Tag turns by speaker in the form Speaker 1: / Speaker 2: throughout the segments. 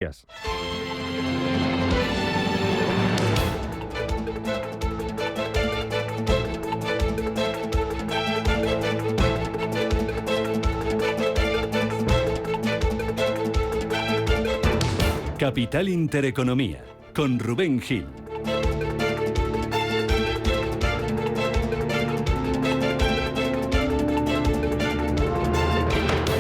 Speaker 1: Gracias.
Speaker 2: Capital Intereconomía, con Rubén Gil.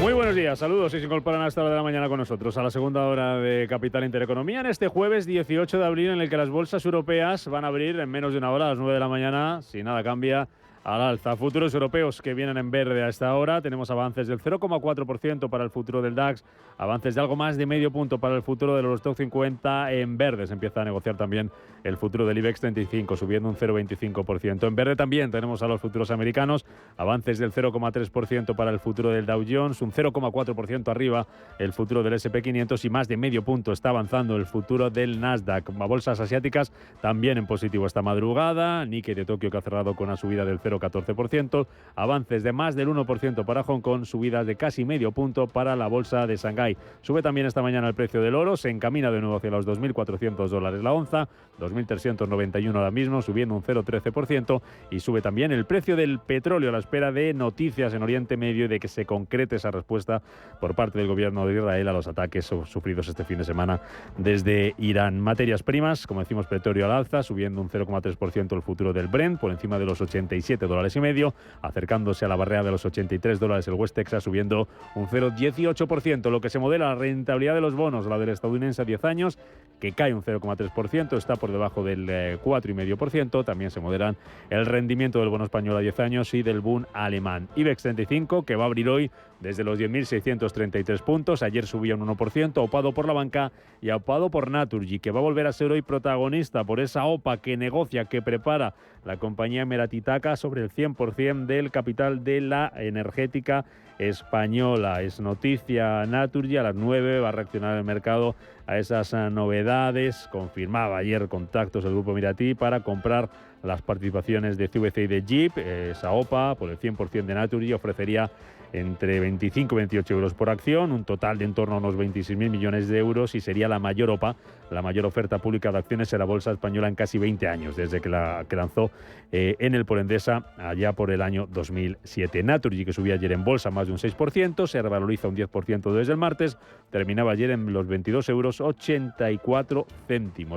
Speaker 1: Muy buenos días, saludos y se incorporan a esta hora de la mañana con nosotros a la segunda hora de Capital Intereconomía en este jueves 18 de abril en el que las bolsas europeas van a abrir en menos de una hora a las 9 de la mañana, si nada cambia, al alza. Futuros europeos que vienen en verde a esta hora. Tenemos avances del 0,4% para el futuro del DAX, avances de algo más de medio punto para el futuro del Eurostoxx 50 en verde. Se empieza a negociar también el futuro del IBEX 35, subiendo un 0,25%. En verde también tenemos a los futuros americanos, avances del 0,3% para el futuro del Dow Jones, un 0,4% arriba el futuro del S&P 500 y más de medio punto está avanzando el futuro del Nasdaq. A bolsas asiáticas también en positivo esta madrugada. Nikkei de Tokio que ha cerrado con una subida del 0,14%, avances de más del 1% para Hong Kong, subidas de casi medio punto para la bolsa de Shanghái. Sube también esta mañana el precio del oro, se encamina de nuevo hacia los $2.400 la onza, 2.391 ahora mismo, subiendo un 0,13%, y sube también el precio del petróleo a la espera de noticias en Oriente Medio y de que se concrete esa respuesta por parte del gobierno de Israel a los ataques sufridos este fin de semana desde Irán. Materias primas, como decimos, petróleo al alza, subiendo un 0,3% el futuro del Brent, por encima de los $87,5, acercándose a la barrera de los $83 el West Texas, subiendo un 0,18%. Lo que se modela la rentabilidad de los bonos, la del estadounidense a 10 años, que cae un 0,3%, está por debajo del 4,5%. También se modelan el rendimiento del bono español a 10 años y del Bund alemán. IBEX 35, que va a abrir hoy desde los 10.633 puntos. Ayer subía un 1%, aupado por la banca y aupado por Naturgy, que va a volver a ser hoy protagonista por esa OPA que negocia, que prepara la compañía Meratitaca sobre el 100% del capital de la energética española. Es noticia Naturgy, a las 9 va a reaccionar el mercado a esas novedades. Confirmaba ayer contactos del grupo Miratí para comprar las participaciones de CVC y de Jeep. Esa OPA por el 100% de Naturgy ofrecería entre 25 y 28 euros por acción, un total de en torno a unos 26.000 millones de euros, y sería la mayor OPA, la mayor oferta pública de acciones en la bolsa española en casi 20 años, desde que lanzó en el Porendesa allá por el año 2007. Naturgy, que subía ayer en bolsa más de un 6%, se revaloriza un 10% desde el martes, terminaba ayer en los 22,84 euros.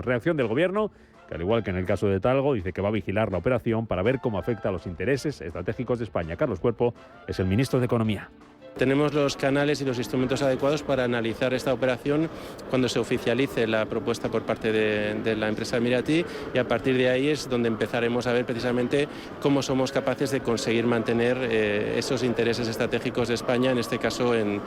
Speaker 1: Reacción del gobierno, que al igual que en el caso de Talgo, dice que va a vigilar la operación para ver cómo afecta a los intereses estratégicos de España. Carlos Cuerpo es el ministro de Economía.
Speaker 3: Tenemos los canales y los instrumentos adecuados para analizar esta operación cuando se oficialice la propuesta por parte de la empresa Miratí, y a partir de ahí es donde empezaremos a ver precisamente cómo somos capaces de conseguir mantener esos intereses estratégicos de España, en este caso en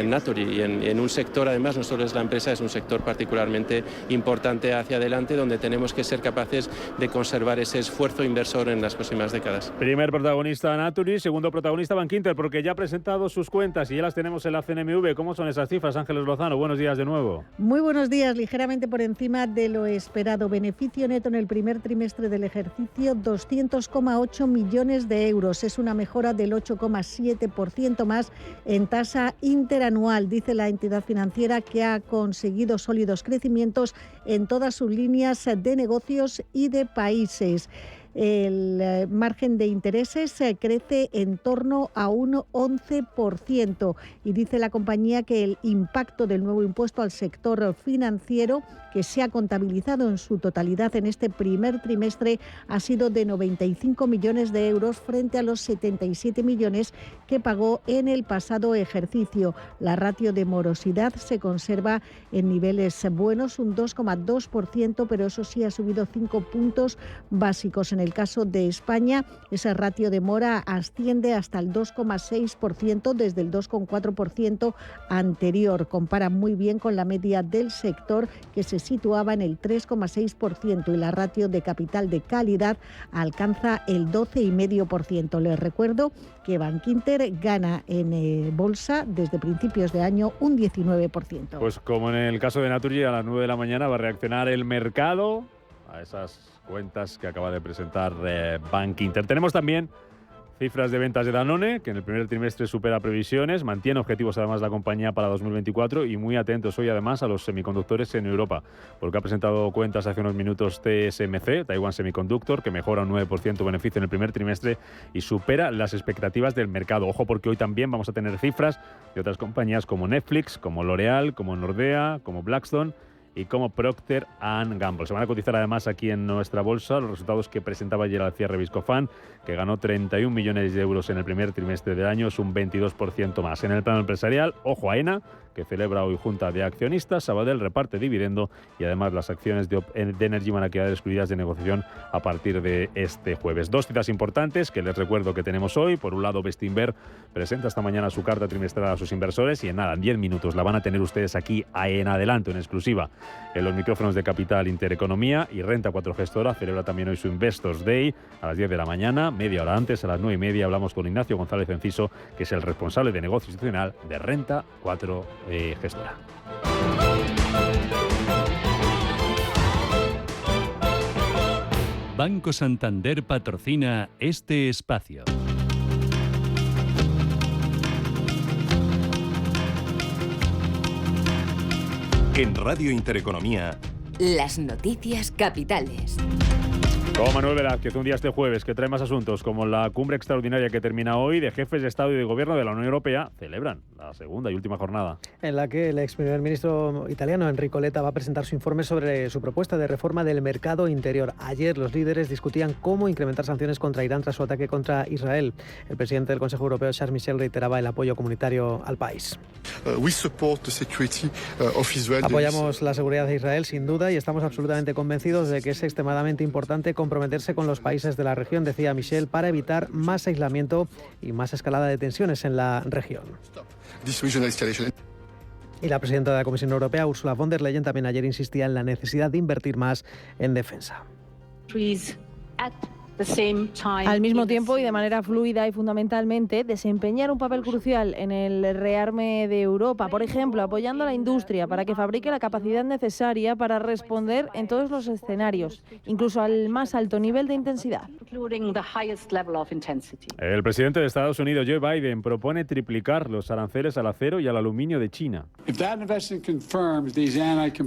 Speaker 3: Naturgy, y en un sector, además, no solo es la empresa, es un sector particularmente importante hacia adelante, donde tenemos que ser capaces de conservar ese esfuerzo inversor en las próximas décadas.
Speaker 1: Primer protagonista Naturgy, segundo protagonista Bankinter, porque ya ha presentado sus cuentas y ya las tenemos en la CNMV. ¿Cómo son esas cifras? Ángeles Lozano, buenos días de nuevo.
Speaker 4: Muy buenos días, ligeramente por encima de lo esperado. Beneficio neto en el primer trimestre del ejercicio, 200,8 millones de euros. Es una mejora del 8,7% más en tasa interanual, dice la entidad financiera, que ha conseguido sólidos crecimientos en todas sus líneas de negocios y de países. El margen de intereses crece en torno a un 11%, y dice la compañía que el impacto del nuevo impuesto al sector financiero, que se ha contabilizado en su totalidad en este primer trimestre, ha sido de 95 millones de euros frente a los 77 millones que pagó en el pasado ejercicio. La ratio de morosidad se conserva en niveles buenos, un 2,2%, pero eso sí ha subido 5 puntos básicos. En el caso de España, ese ratio de mora asciende hasta el 2,6% desde el 2,4% anterior. Compara muy bien con la media del sector, que se situaba en el 3,6%, y la ratio de capital de calidad alcanza el 12,5%. Les recuerdo que Bankinter gana en bolsa desde principios de año un 19%.
Speaker 1: Pues como en el caso de Naturgy, a las 9 de la mañana va a reaccionar el mercado a esas cuentas que acaba de presentar Bankinter. Tenemos también Cifras de ventas de Danone, que en el primer trimestre supera previsiones, mantiene objetivos además la compañía para 2024 y muy atentos hoy además a los semiconductores en Europa, porque ha presentado cuentas hace unos minutos TSMC, Taiwan Semiconductor, que mejora un 9% beneficio en el primer trimestre y supera las expectativas del mercado. Ojo, porque hoy también vamos a tener cifras de otras compañías como Netflix, como L'Oréal, como Nordea, como Blackstone y como Procter & Gamble. Se van a cotizar además aquí en nuestra bolsa los resultados que presentaba ayer al cierre Viscofan, que ganó 31 millones de euros en el primer trimestre del año, es un 22% más. En el plano empresarial, ojo a Aena, que celebra hoy junta de accionistas, Sabadell reparte dividendo y además las acciones de Energy van a quedar excluidas de negociación a partir de este jueves. Dos citas importantes que les recuerdo que tenemos hoy. Por un lado, Bestinver presenta esta mañana su carta trimestral a sus inversores y en nada, en 10 minutos la van a tener ustedes aquí en adelanto, en exclusiva, en los micrófonos de Capital Intereconomía. Y Renta 4 Gestora celebra también hoy su Investors Day a las 10 de la mañana, media hora antes, a las 9:30, hablamos con Ignacio González Enciso, que es el responsable de negocio institucional de Renta 4 Gestora.
Speaker 2: Banco Santander patrocina este espacio.
Speaker 5: En Radio Intereconomía,
Speaker 6: las noticias capitales.
Speaker 1: Con Manuel Velázquez, un día este jueves que trae más asuntos, como la cumbre extraordinaria que termina hoy de jefes de Estado y de Gobierno de la Unión Europea, celebran la segunda y última jornada.
Speaker 7: En la que el ex primer ministro italiano Enrico Letta va a presentar su informe sobre su propuesta de reforma del mercado interior. Ayer los líderes discutían cómo incrementar sanciones contra Irán tras su ataque contra Israel. El presidente del Consejo Europeo, Charles Michel, reiteraba el apoyo comunitario al país. Apoyamos la seguridad de Israel, sin duda, y estamos absolutamente convencidos de que es extremadamente importante comprometerse con los países de la región, decía Michel, para evitar más aislamiento y más escalada de tensiones en la región. Y la presidenta de la Comisión Europea, Ursula von der Leyen, también ayer insistía en la necesidad de invertir más en defensa.
Speaker 8: Al mismo tiempo y de manera fluida y fundamentalmente desempeñar un papel crucial en el rearme de Europa, por ejemplo, apoyando a la industria para que fabrique la capacidad necesaria para responder en todos los escenarios, incluso al más alto nivel de intensidad.
Speaker 1: El presidente de Estados Unidos, Joe Biden, propone triplicar los aranceles al acero y al aluminio de China.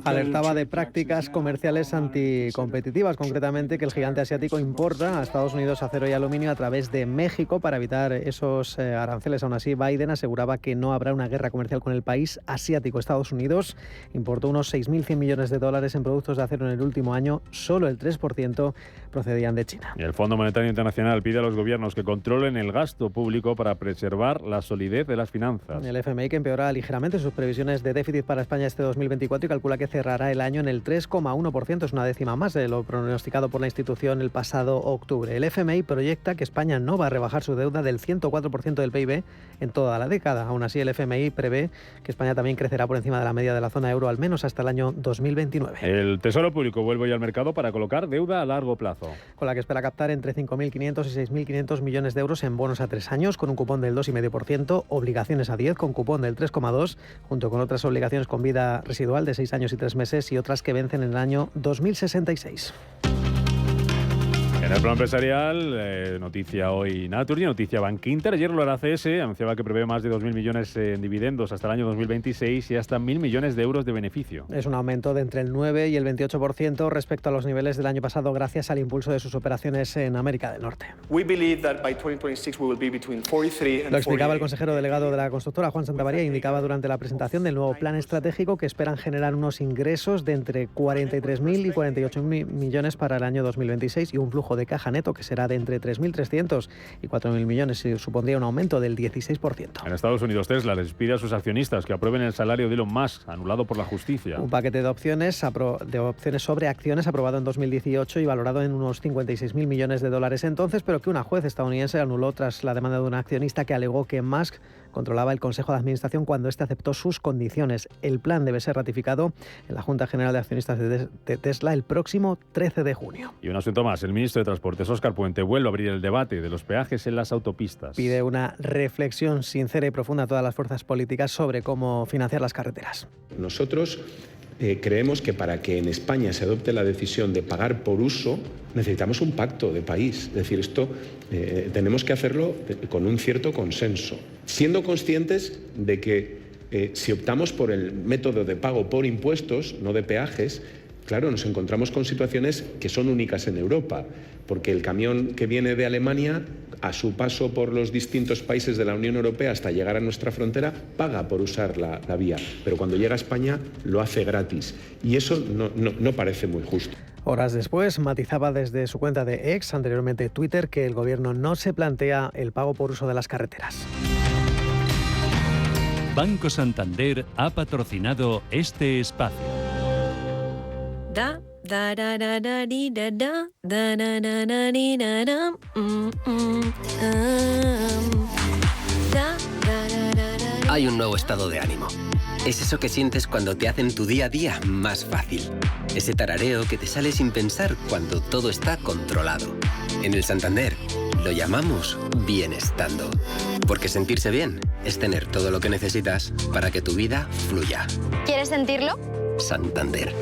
Speaker 7: Alertaba de prácticas comerciales anticompetitivas, concretamente que el gigante asiático importa a Estados Unidos acero y aluminio a través de México para evitar esos aranceles. Aún así, Biden aseguraba que no habrá una guerra comercial con el país asiático. Estados Unidos importó unos 6.100 millones de dólares en productos de acero en el último año, solo el 3% procedían de China.
Speaker 1: Y el Fondo Monetario Internacional pide a los gobiernos que controlen el gasto público para preservar la solidez de las finanzas.
Speaker 7: El FMI, que empeora ligeramente sus previsiones de déficit para España este 2024 y calcula que cerrará el año en el 3,1%, es una décima más de lo pronosticado por la institución el pasado octubre. El FMI proyecta que España no va a rebajar su deuda del 104% del PIB en toda la década. Aún así, el FMI prevé que España también crecerá por encima de la media de la zona euro, al menos hasta el año 2029.
Speaker 1: El Tesoro Público vuelve hoy al mercado para colocar deuda a largo plazo,
Speaker 7: con la que espera captar entre 5.500 y 6.500 millones de euros en bonos a 3 años, con un cupón del 2,5%, obligaciones a 10 con cupón del 3,2%, junto con otras obligaciones con vida residual de 6 años y 3 meses y otras que vencen en el año 2066.
Speaker 1: En el plano empresarial, noticia hoy Naturgy, noticia Bankinter. Ayer lo ACS anunciaba que prevé más de 2.000 millones en dividendos hasta el año 2026 y hasta 1.000 millones de euros de beneficio.
Speaker 7: Es un aumento de entre el 9 y el 28% respecto a los niveles del año pasado, gracias al impulso de sus operaciones en América del Norte. Lo explicaba el consejero delegado de la constructora, Juan Santamaría, e indicaba durante la presentación del nuevo plan estratégico que esperan generar unos ingresos de entre 43.000 y 48.000 millones para el año 2026 y un flujo de caja neto que será de entre 3.300 y 4.000 millones y supondría un aumento del 16%.
Speaker 1: En Estados Unidos, Tesla les pide a sus accionistas que aprueben el salario de Elon Musk, anulado por la justicia.
Speaker 7: Un paquete de opciones sobre acciones aprobado en 2018 y valorado en unos 56.000 millones de dólares entonces, pero que una juez estadounidense anuló tras la demanda de un accionista que alegó que Musk controlaba el Consejo de Administración cuando éste aceptó sus condiciones. El plan debe ser ratificado en la Junta General de Accionistas de Tesla el próximo 13 de junio.
Speaker 1: Y un asunto más. El ministro de Transportes, Óscar Puente, vuelve a abrir el debate de los peajes en las autopistas.
Speaker 7: Pide una reflexión sincera y profunda a todas las fuerzas políticas sobre cómo financiar las carreteras.
Speaker 9: Nosotros creemos que para que en España se adopte la decisión de pagar por uso, necesitamos un pacto de país. Es decir, esto tenemos que hacerlo con un cierto consenso, siendo conscientes de que si optamos por el método de pago por impuestos, no de peajes, claro, nos encontramos con situaciones que son únicas en Europa, porque el camión que viene de Alemania, a su paso por los distintos países de la Unión Europea hasta llegar a nuestra frontera, paga por usar la vía, pero cuando llega a España lo hace gratis, y eso no parece muy justo.
Speaker 7: Horas después, matizaba desde su cuenta de X, anteriormente Twitter, que el Gobierno no se plantea el pago por uso de las carreteras.
Speaker 2: Banco Santander ha patrocinado este espacio.
Speaker 10: Hay un nuevo estado de ánimo. Es eso que sientes cuando te hacen tu día a día más fácil. Ese tarareo que te sale sin pensar cuando todo está controlado. En el Santander lo llamamos bienestando. Porque sentirse bien es tener todo lo que necesitas para que tu vida fluya.
Speaker 11: ¿Quieres sentirlo?
Speaker 10: Santander.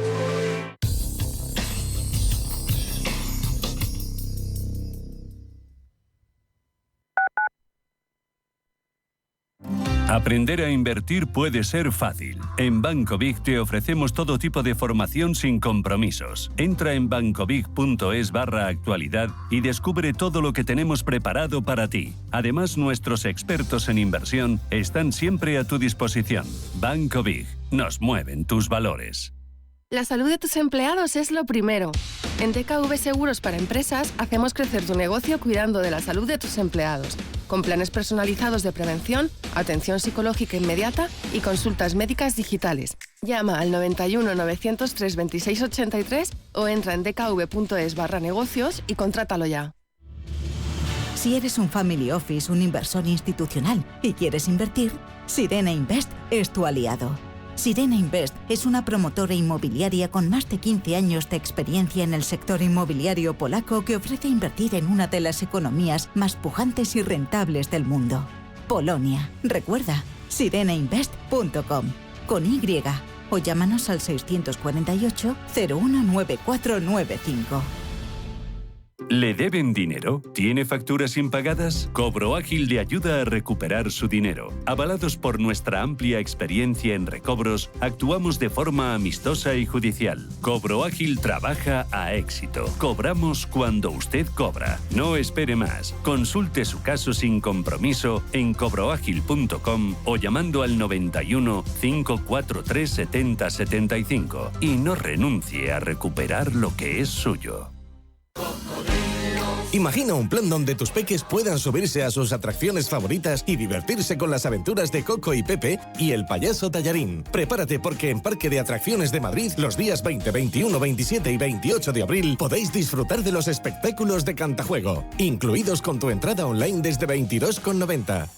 Speaker 2: Aprender a invertir puede ser fácil. En Banco Big te ofrecemos todo tipo de formación sin compromisos. Entra en bancobig.es/actualidad y descubre todo lo que tenemos preparado para ti. Además, nuestros expertos en inversión están siempre a tu disposición. Banco Big. Nos mueven tus valores.
Speaker 12: La salud de tus empleados es lo primero. En DKV Seguros para Empresas hacemos crecer tu negocio cuidando de la salud de tus empleados, con planes personalizados de prevención, atención psicológica inmediata y consultas médicas digitales. Llama al 91 903 26 83 o entra en dkv.es/negocios y contrátalo ya.
Speaker 13: Si eres un family office, un inversor institucional y quieres invertir, Sirena Invest es tu aliado. Sirena Invest es una promotora inmobiliaria con más de 15 años de experiencia en el sector inmobiliario polaco que ofrece invertir en una de las economías más pujantes y rentables del mundo. Polonia. Recuerda, sirenainvest.com con Y o llámanos al 648 019495.
Speaker 2: ¿Le deben dinero? ¿Tiene facturas impagadas? Cobro Ágil le ayuda a recuperar su dinero. Avalados por nuestra amplia experiencia en recobros, actuamos de forma amistosa y judicial. Cobro Ágil trabaja a éxito. Cobramos cuando usted cobra. No espere más. Consulte su caso sin compromiso en cobroagil.com o llamando al 91 543 70 75 y no renuncie a recuperar lo que es suyo.
Speaker 14: Imagina un plan donde tus peques puedan subirse a sus atracciones favoritas y divertirse con las aventuras de Coco y Pepe y el payaso Tallarín. Prepárate porque en Parque de Atracciones de Madrid, los días 20, 21, 27 y 28 de abril, podéis disfrutar de los espectáculos de Cantajuego, incluidos con tu entrada online desde 22,90.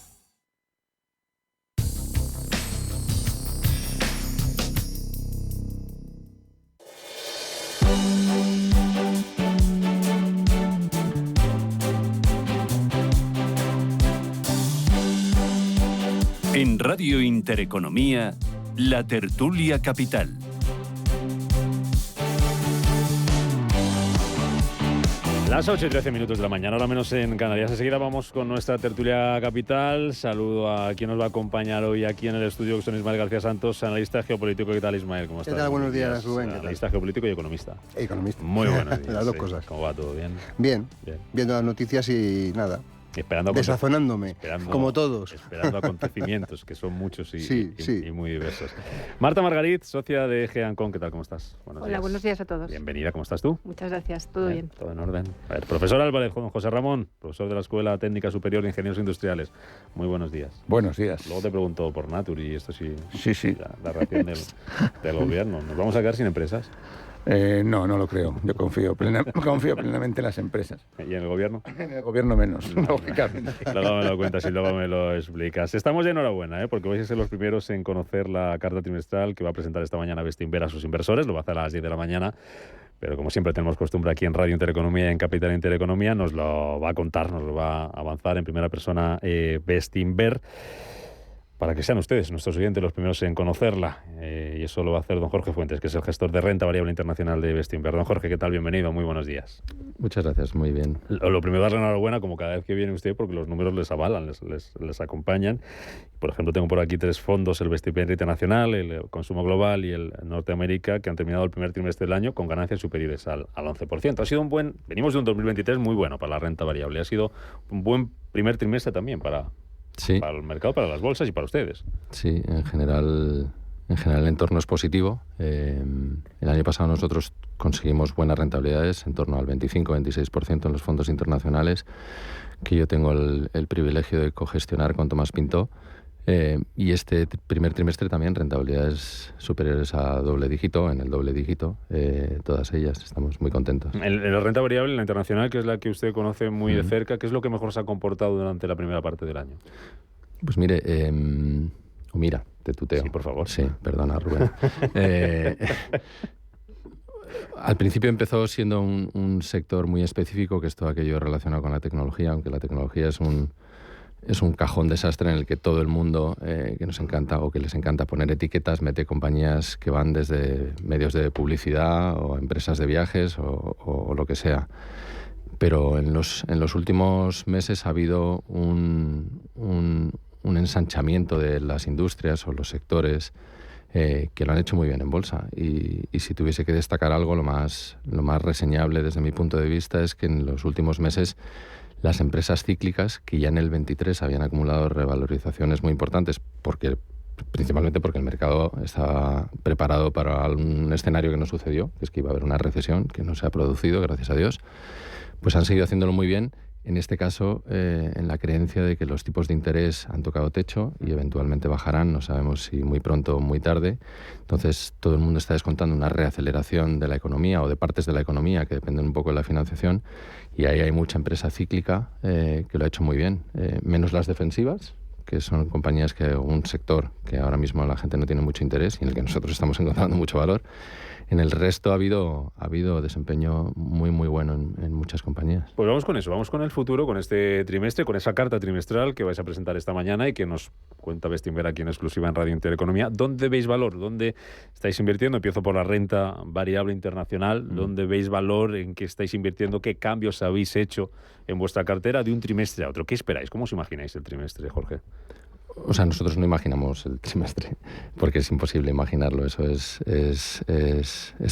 Speaker 2: En Radio Intereconomía, La Tertulia Capital.
Speaker 1: Las 8 y 13 minutos de la mañana, ahora menos en Canarias. Enseguida vamos con nuestra tertulia capital. Saludo a quien nos va a acompañar hoy aquí en el estudio, que son Ismael García Santos, analista geopolítico. ¿Qué tal, Ismael? ¿Cómo estás?
Speaker 15: ¿Qué tal? Buenos días, Rubén.
Speaker 1: Analista geopolítico y economista.
Speaker 15: Economista.
Speaker 1: Muy buenos días.
Speaker 15: Las dos cosas.
Speaker 1: ¿Cómo va todo? ¿Bien?
Speaker 15: Bien. Viendo las noticias y nada. Desazonándome, como todos.
Speaker 1: Esperando acontecimientos, que son muchos y muy diversos. Marta Margarit, socia de Geancon, ¿qué tal? ¿Cómo estás?
Speaker 16: Hola, buenos días a todos.
Speaker 1: Bienvenida, ¿cómo estás tú?
Speaker 16: Muchas gracias, todo bien.
Speaker 1: Todo en orden. A ver, profesor Álvarez, José Ramón, profesor de la Escuela Técnica Superior de Ingenieros Industriales. Muy buenos días.
Speaker 17: Buenos días.
Speaker 1: Luego te pregunto por Natur y esto sí.
Speaker 17: Sí.
Speaker 1: La reacción del gobierno. ¿Nos vamos a quedar sin empresas?
Speaker 17: No lo creo. Yo confío plenamente en las empresas.
Speaker 1: ¿Y en el gobierno?
Speaker 17: En el gobierno menos, lógicamente.
Speaker 1: Luego me lo cuentas y luego me lo explicas. Estamos de enhorabuena, porque vais a ser los primeros en conocer la carta trimestral que va a presentar esta mañana Bestinver a sus inversores. Lo va a hacer a las 10 de la mañana. Pero como siempre tenemos costumbre aquí en Radio Intereconomía y en Capital Intereconomía, nos lo va a contar, nos lo va a avanzar en primera persona Bestinver. para que sean ustedes, nuestros oyentes, los primeros en conocerla. Y eso lo va a hacer don Jorge Fuentes, que es el gestor de renta variable internacional de Bestinver. Don Jorge, ¿qué tal? Bienvenido, muy buenos días.
Speaker 11: Muchas gracias, muy bien.
Speaker 1: Lo primero, darle enhorabuena, como cada vez que viene usted, porque los números les avalan, les acompañan. Por ejemplo, tengo por aquí 3 fondos, el Bestinver Internacional, el Consumo Global y el Norteamérica, que han terminado el primer trimestre del año con ganancias superiores al 11%. Ha sido venimos de un 2023 muy bueno para la renta variable. Ha sido un buen primer trimestre también para el mercado, para las bolsas y para ustedes.
Speaker 11: Sí, en general el entorno es positivo. El año pasado nosotros conseguimos buenas rentabilidades, en torno al 25-26% en los fondos internacionales, que yo tengo el privilegio de cogestionar con Tomás Pintó. Y este primer trimestre también rentabilidades superiores a doble dígito, en el doble dígito, todas ellas, estamos muy contentos.
Speaker 1: En la renta variable, la internacional, que es la que usted conoce muy de cerca, ¿qué es lo que mejor se ha comportado durante la primera parte del año?
Speaker 11: Pues mire, mira, te tuteo.
Speaker 1: Sí, por favor.
Speaker 11: Sí, perdona, Rubén. Al principio empezó siendo un sector muy específico, que es todo aquello relacionado con la tecnología, aunque la tecnología es un cajón desastre en el que todo el mundo que nos encanta o que les encanta poner etiquetas mete compañías que van desde medios de publicidad o empresas de viajes o lo que sea. Pero en los últimos meses ha habido un ensanchamiento de las industrias o los sectores que lo han hecho muy bien en bolsa. Y si tuviese que destacar algo, lo más reseñable desde mi punto de vista es que en los últimos meses las empresas cíclicas, que ya en el 23 habían acumulado revalorizaciones muy importantes, principalmente porque el mercado estaba preparado para un escenario que no sucedió, que es que iba a haber una recesión, que no se ha producido, gracias a Dios, pues han seguido haciéndolo muy bien. En este caso, en la creencia de que los tipos de interés han tocado techo y eventualmente bajarán, no sabemos si muy pronto o muy tarde. Entonces, todo el mundo está descontando una reaceleración de la economía o de partes de la economía que dependen un poco de la financiación, y ahí hay mucha empresa cíclica que lo ha hecho muy bien, menos las defensivas, que son compañías un sector que ahora mismo la gente no tiene mucho interés y en el que nosotros estamos encontrando mucho valor. En el resto ha habido desempeño muy, muy bueno en muchas compañías.
Speaker 1: Pues vamos con eso, vamos con el futuro, con este trimestre, con esa carta trimestral que vais a presentar esta mañana y que nos cuenta Bestinver aquí en exclusiva en Radio Intereconomía. ¿Dónde veis valor? ¿Dónde estáis invirtiendo? Empiezo por la renta variable internacional. ¿Dónde veis valor? ¿En qué estáis invirtiendo? ¿Qué cambios habéis hecho en vuestra cartera de un trimestre a otro? ¿Qué esperáis? ¿Cómo os imagináis el trimestre, Jorge?
Speaker 11: O sea, nosotros no imaginamos el trimestre, porque es imposible imaginarlo, eso es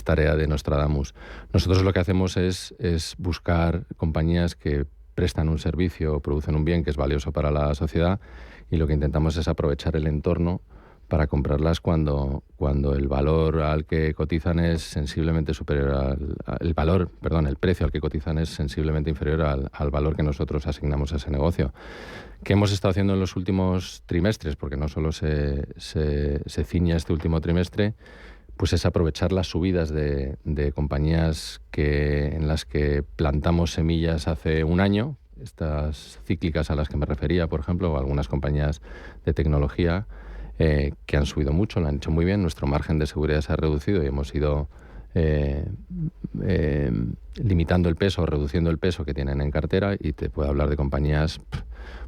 Speaker 11: tarea de Nostradamus. Nosotros lo que hacemos es buscar compañías que prestan un servicio o producen un bien que es valioso para la sociedad, y lo que intentamos es aprovechar el entorno para comprarlas cuando el valor al que cotizan es sensiblemente superior el precio al que cotizan es sensiblemente inferior al valor que nosotros asignamos a ese negocio. ¿Qué hemos estado haciendo en los últimos trimestres? Porque no solo se ciña este último trimestre, pues es aprovechar las subidas de compañías en las que plantamos semillas hace un año, estas cíclicas a las que me refería, por ejemplo, o algunas compañías de tecnología que han subido mucho, lo han hecho muy bien, nuestro margen de seguridad se ha reducido y hemos ido limitando el peso, reduciendo el peso que tienen en cartera, y te puedo hablar de compañías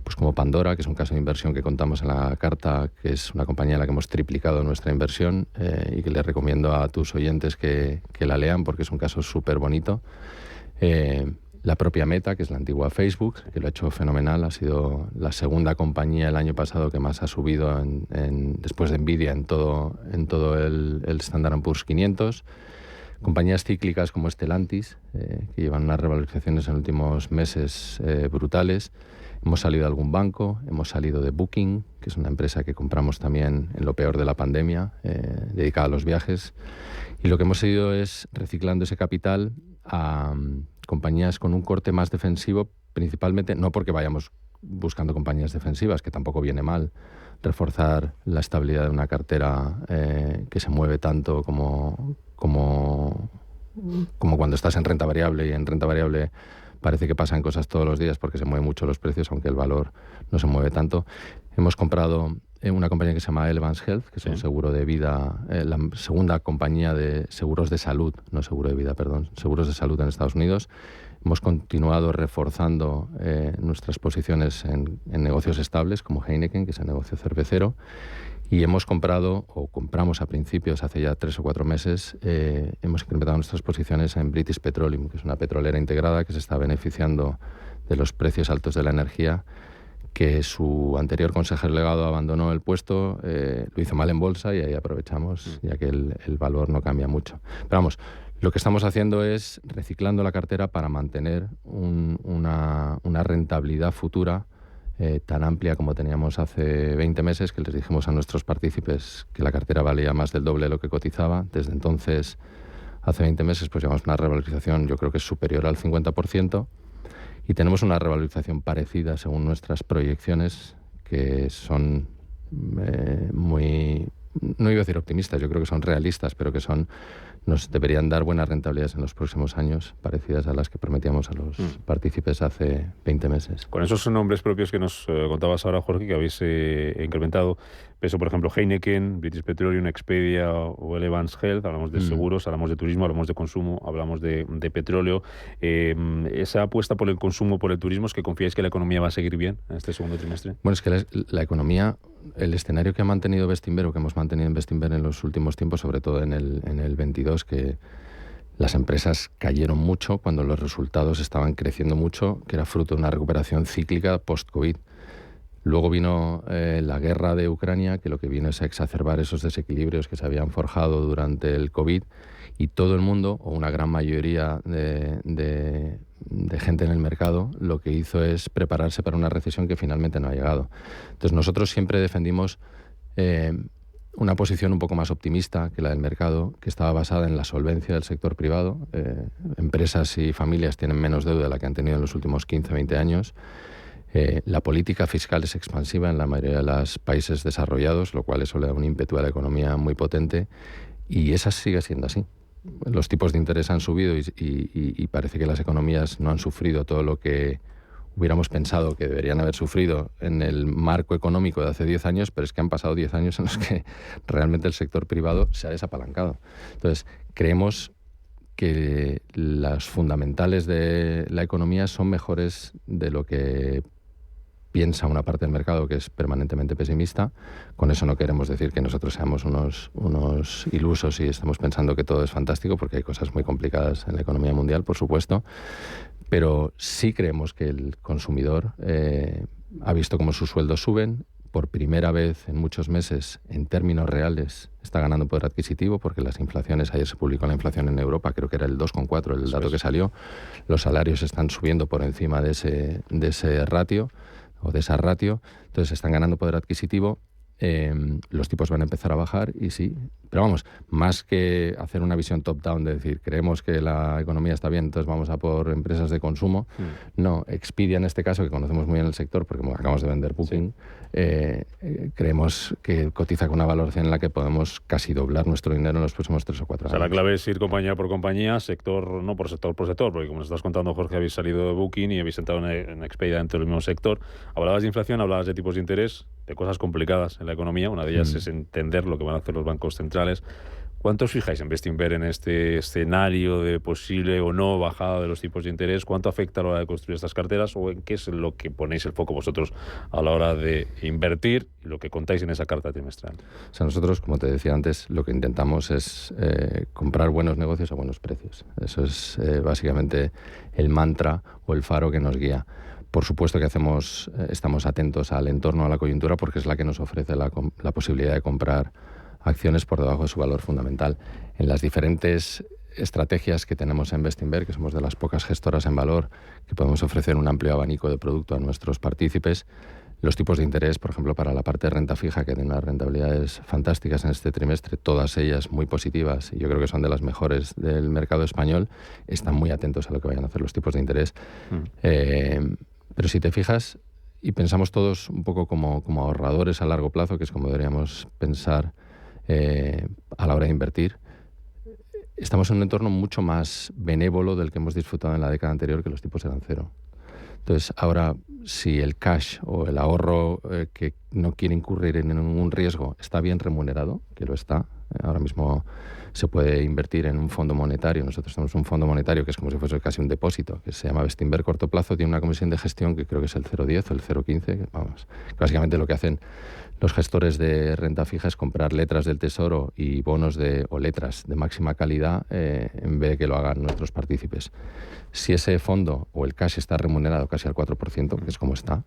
Speaker 11: pues como Pandora, que es un caso de inversión que contamos en la carta, que es una compañía en la que hemos triplicado nuestra inversión y que les recomiendo a tus oyentes que la lean porque es un caso súper bonito. La propia Meta, que es la antigua Facebook, que lo ha hecho fenomenal, ha sido la segunda compañía el año pasado que más ha subido después de Nvidia en todo el Standard & Poor's 500. Compañías cíclicas como Stellantis, que llevan unas revalorizaciones en últimos meses brutales. Hemos salido de algún banco, hemos salido de Booking, que es una empresa que compramos también en lo peor de la pandemia, dedicada a los viajes. Y lo que hemos seguido es reciclando ese capital a compañías con un corte más defensivo, principalmente, no porque vayamos buscando compañías defensivas, que tampoco viene mal, reforzar la estabilidad de una cartera que se mueve tanto como cuando estás en renta variable, y en renta variable parece que pasan cosas todos los días porque se mueven mucho los precios, aunque el valor no se mueve tanto. Hemos comprado una compañía que se llama Elevance Health, que es un seguro de vida, la segunda compañía de seguros de salud, no seguro de vida, perdón, seguros de salud en Estados Unidos. Hemos continuado reforzando nuestras posiciones en negocios estables como Heineken, que es el negocio cervecero, y hemos compramos a principios, hace ya 3 o 4 meses, hemos incrementado nuestras posiciones en British Petroleum, que es una petrolera integrada que se está beneficiando de los precios altos de la energía, que su anterior consejero delegado abandonó el puesto, lo hizo mal en bolsa y ahí aprovechamos, ya que el valor no cambia mucho. Pero vamos, lo que estamos haciendo es reciclando la cartera para mantener una rentabilidad futura tan amplia como teníamos hace 20 meses, que les dijimos a nuestros partícipes que la cartera valía más del doble de lo que cotizaba. Desde entonces, hace 20 meses, pues llevamos una revalorización, yo creo que es superior al 50%, y tenemos una revalorización parecida según nuestras proyecciones, que son muy, no iba a decir optimistas, yo creo que son realistas, pero que nos deberían dar buenas rentabilidades en los próximos años, parecidas a las que prometíamos a los partícipes hace 20 meses.
Speaker 1: Con esos nombres propios que nos contabas ahora, Jorge, que habéis incrementado peso, por ejemplo, Heineken, British Petroleum, Expedia o Elevance Health, hablamos de seguros, hablamos de turismo, hablamos de consumo, hablamos de petróleo. Esa apuesta por el consumo, por el turismo, ¿es que confiáis que la economía va a seguir bien en este segundo trimestre?
Speaker 11: Bueno, es que la economía, el escenario que ha mantenido Bestinver, o que hemos mantenido en Bestinver en los últimos tiempos, sobre todo en el 22, que las empresas cayeron mucho cuando los resultados estaban creciendo mucho, que era fruto de una recuperación cíclica post-COVID. Luego vino la guerra de Ucrania, que lo que vino es a exacerbar esos desequilibrios que se habían forjado durante el COVID, y todo el mundo, o una gran mayoría de gente en el mercado, lo que hizo es prepararse para una recesión que finalmente no ha llegado. Entonces nosotros siempre defendimos una posición un poco más optimista que la del mercado, que estaba basada en la solvencia del sector privado. Empresas y familias tienen menos deuda de la que han tenido en los últimos 15, 20 años. La política fiscal es expansiva en la mayoría de los países desarrollados, lo cual eso le da un ímpetu a la economía muy potente, y esa sigue siendo así. Los tipos de interés han subido y parece que las economías no han sufrido todo lo que hubiéramos pensado que deberían haber sufrido en el marco económico de hace 10 años, pero es que han pasado 10 años en los que realmente el sector privado se ha desapalancado. Entonces, creemos que las fundamentales de la economía son mejores de lo que piensa una parte del mercado, que es permanentemente pesimista. Con eso no queremos decir que nosotros seamos unos ilusos y estamos pensando que todo es fantástico, porque hay cosas muy complicadas en la economía mundial, por supuesto, pero sí creemos que el consumidor ha visto cómo sus sueldos suben. Por primera vez en muchos meses, en términos reales, está ganando poder adquisitivo, porque las inflaciones, ayer se publicó la inflación en Europa, creo que era el 2,4 el dato que salió. Los salarios están subiendo por encima de ese ratio, o de esa ratio, entonces están ganando poder adquisitivo. Los tipos van a empezar a bajar, y sí, pero vamos, más que hacer una visión top-down de decir creemos que la economía está bien, entonces vamos a por empresas de consumo, no, Expedia en este caso, que conocemos muy bien el sector porque acabamos de vender Booking, creemos que cotiza con una valoración en la que podemos casi doblar nuestro dinero en los próximos 3 o 4 años.
Speaker 1: O sea, la clave es ir compañía por compañía, sector, no por sector, porque como nos estás contando, Jorge, habéis salido de Booking y habéis entrado en Expedia dentro del mismo sector. Hablabas de inflación, hablabas de tipos de interés, de cosas complicadas en la economía. Una de ellas es entender lo que van a hacer los bancos centrales. ¿Cuánto os fijáis en Bestinver en este escenario de posible o no bajada de los tipos de interés? ¿Cuánto afecta a la hora de construir estas carteras? ¿O en qué es lo que ponéis el foco vosotros a la hora de invertir y lo que contáis en esa carta trimestral?
Speaker 11: O sea, nosotros, como te decía antes, lo que intentamos es comprar buenos negocios a buenos precios. Eso es básicamente el mantra o el faro que nos guía. Por supuesto que estamos atentos al entorno, a la coyuntura, porque es la que nos ofrece la posibilidad de comprar acciones por debajo de su valor fundamental. En las diferentes estrategias que tenemos en Bestinver, que somos de las pocas gestoras en valor que podemos ofrecer un amplio abanico de producto a nuestros partícipes, los tipos de interés, por ejemplo, para la parte de renta fija, que tiene unas rentabilidades fantásticas en este trimestre, todas ellas muy positivas, y yo creo que son de las mejores del mercado español, están muy atentos a lo que vayan a hacer los tipos de interés. Pero si te fijas, y pensamos todos un poco como ahorradores a largo plazo, que es como deberíamos pensar a la hora de invertir, estamos en un entorno mucho más benévolo del que hemos disfrutado en la década anterior, que los tipos eran cero. Entonces, ahora, si el cash o el ahorro que no quiere incurrir en ningún riesgo está bien remunerado, que lo está, ahora mismo se puede invertir en un fondo monetario. Nosotros tenemos un fondo monetario que es como si fuese casi un depósito, que se llama Bestinver Corto Plazo, tiene una comisión de gestión que creo que es el 0,10 o el 0,15, vamos. Básicamente lo que hacen los gestores de renta fija es comprar letras del Tesoro y bonos o letras de máxima calidad en vez de que lo hagan nuestros partícipes. Si ese fondo o el cash está remunerado casi al 4%, que es como está,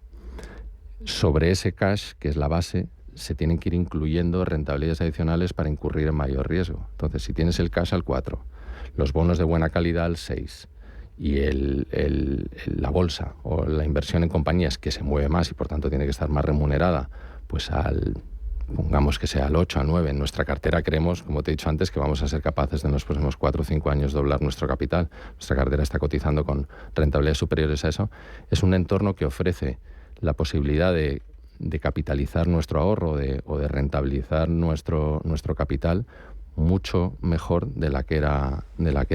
Speaker 11: sobre ese cash, que es la base, se tienen que ir incluyendo rentabilidades adicionales para incurrir en mayor riesgo. Entonces, si tienes el cash al 4%, los bonos de buena calidad al 6%, y la bolsa o la inversión en compañías que se mueve más y por tanto tiene que estar más remunerada, pues pongamos que sea al 8, al 9. En nuestra cartera creemos, como te he dicho antes, que vamos a ser capaces de en los próximos 4 o 5 años doblar nuestro capital. Nuestra cartera está cotizando con rentabilidades superiores a eso. Es un entorno que ofrece la posibilidad de capitalizar nuestro ahorro o de rentabilizar nuestro capital mucho mejor de la que era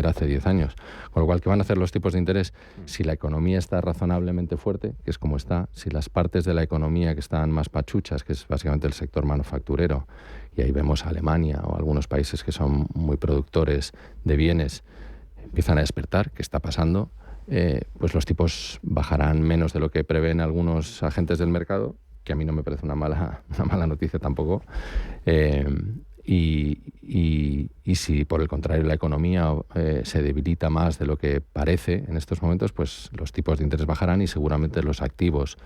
Speaker 11: hace 10 años. Con lo cual, ¿qué van a hacer los tipos de interés? Si la economía está razonablemente fuerte, que es como está, si las partes de la economía que están más pachuchas, que es básicamente el sector manufacturero, y ahí vemos a Alemania o algunos países que son muy productores de bienes, empiezan a despertar, ¿qué está pasando? Pues los tipos bajarán menos de lo que prevén algunos agentes del mercado, que a mí no me parece una mala noticia tampoco. Y si por el contrario la economía se debilita más de lo que parece en estos momentos, pues los tipos de interés bajarán y seguramente los activos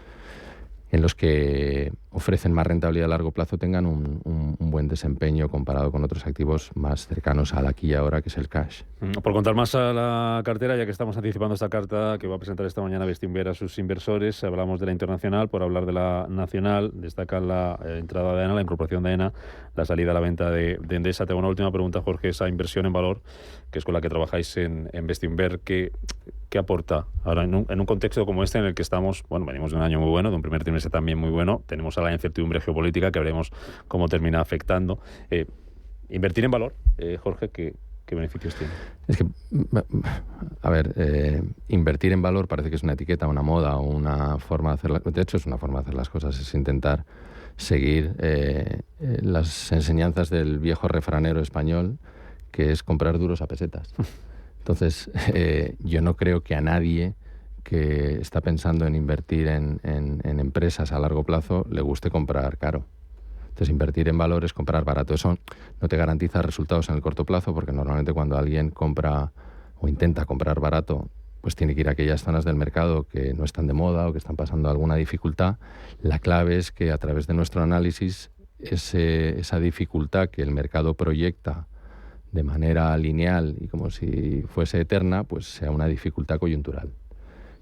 Speaker 11: en los que ofrecen más rentabilidad a largo plazo tengan un buen desempeño comparado con otros activos más cercanos al aquí y ahora, que es el cash.
Speaker 1: Por contar más a la cartera, ya que estamos anticipando esta carta que va a presentar esta mañana Bestinver a sus inversores, hablamos de la internacional. Por hablar de la nacional, destaca la entrada de AENA, la incorporación de AENA, la salida a la venta de Endesa. Tengo una última pregunta, Jorge, esa inversión en valor, que es con la que trabajáis en Bestinver, ¿qué aporta ahora en un contexto como este en el que estamos? Bueno, venimos de un año muy bueno, de un primer trimestre también muy bueno, tenemos ahora la incertidumbre geopolítica que veremos cómo termina afectando. Invertir en valor, Jorge, ¿qué beneficios tiene?
Speaker 11: Es que, a ver, invertir en valor parece que es una etiqueta, una moda o una forma de hacer de hecho es una forma de hacer las cosas, es intentar seguir las enseñanzas del viejo refranero español, que es comprar duros a pesetas. Entonces, yo no creo que a nadie que está pensando en invertir en empresas a largo plazo le guste comprar caro. Entonces, invertir en valor es comprar barato. Eso no te garantiza resultados en el corto plazo, porque normalmente cuando alguien compra o intenta comprar barato, pues tiene que ir a aquellas zonas del mercado que no están de moda o que están pasando alguna dificultad. La clave es que a través de nuestro análisis, esa dificultad que el mercado proyecta de manera lineal y como si fuese eterna, pues sea una dificultad coyuntural.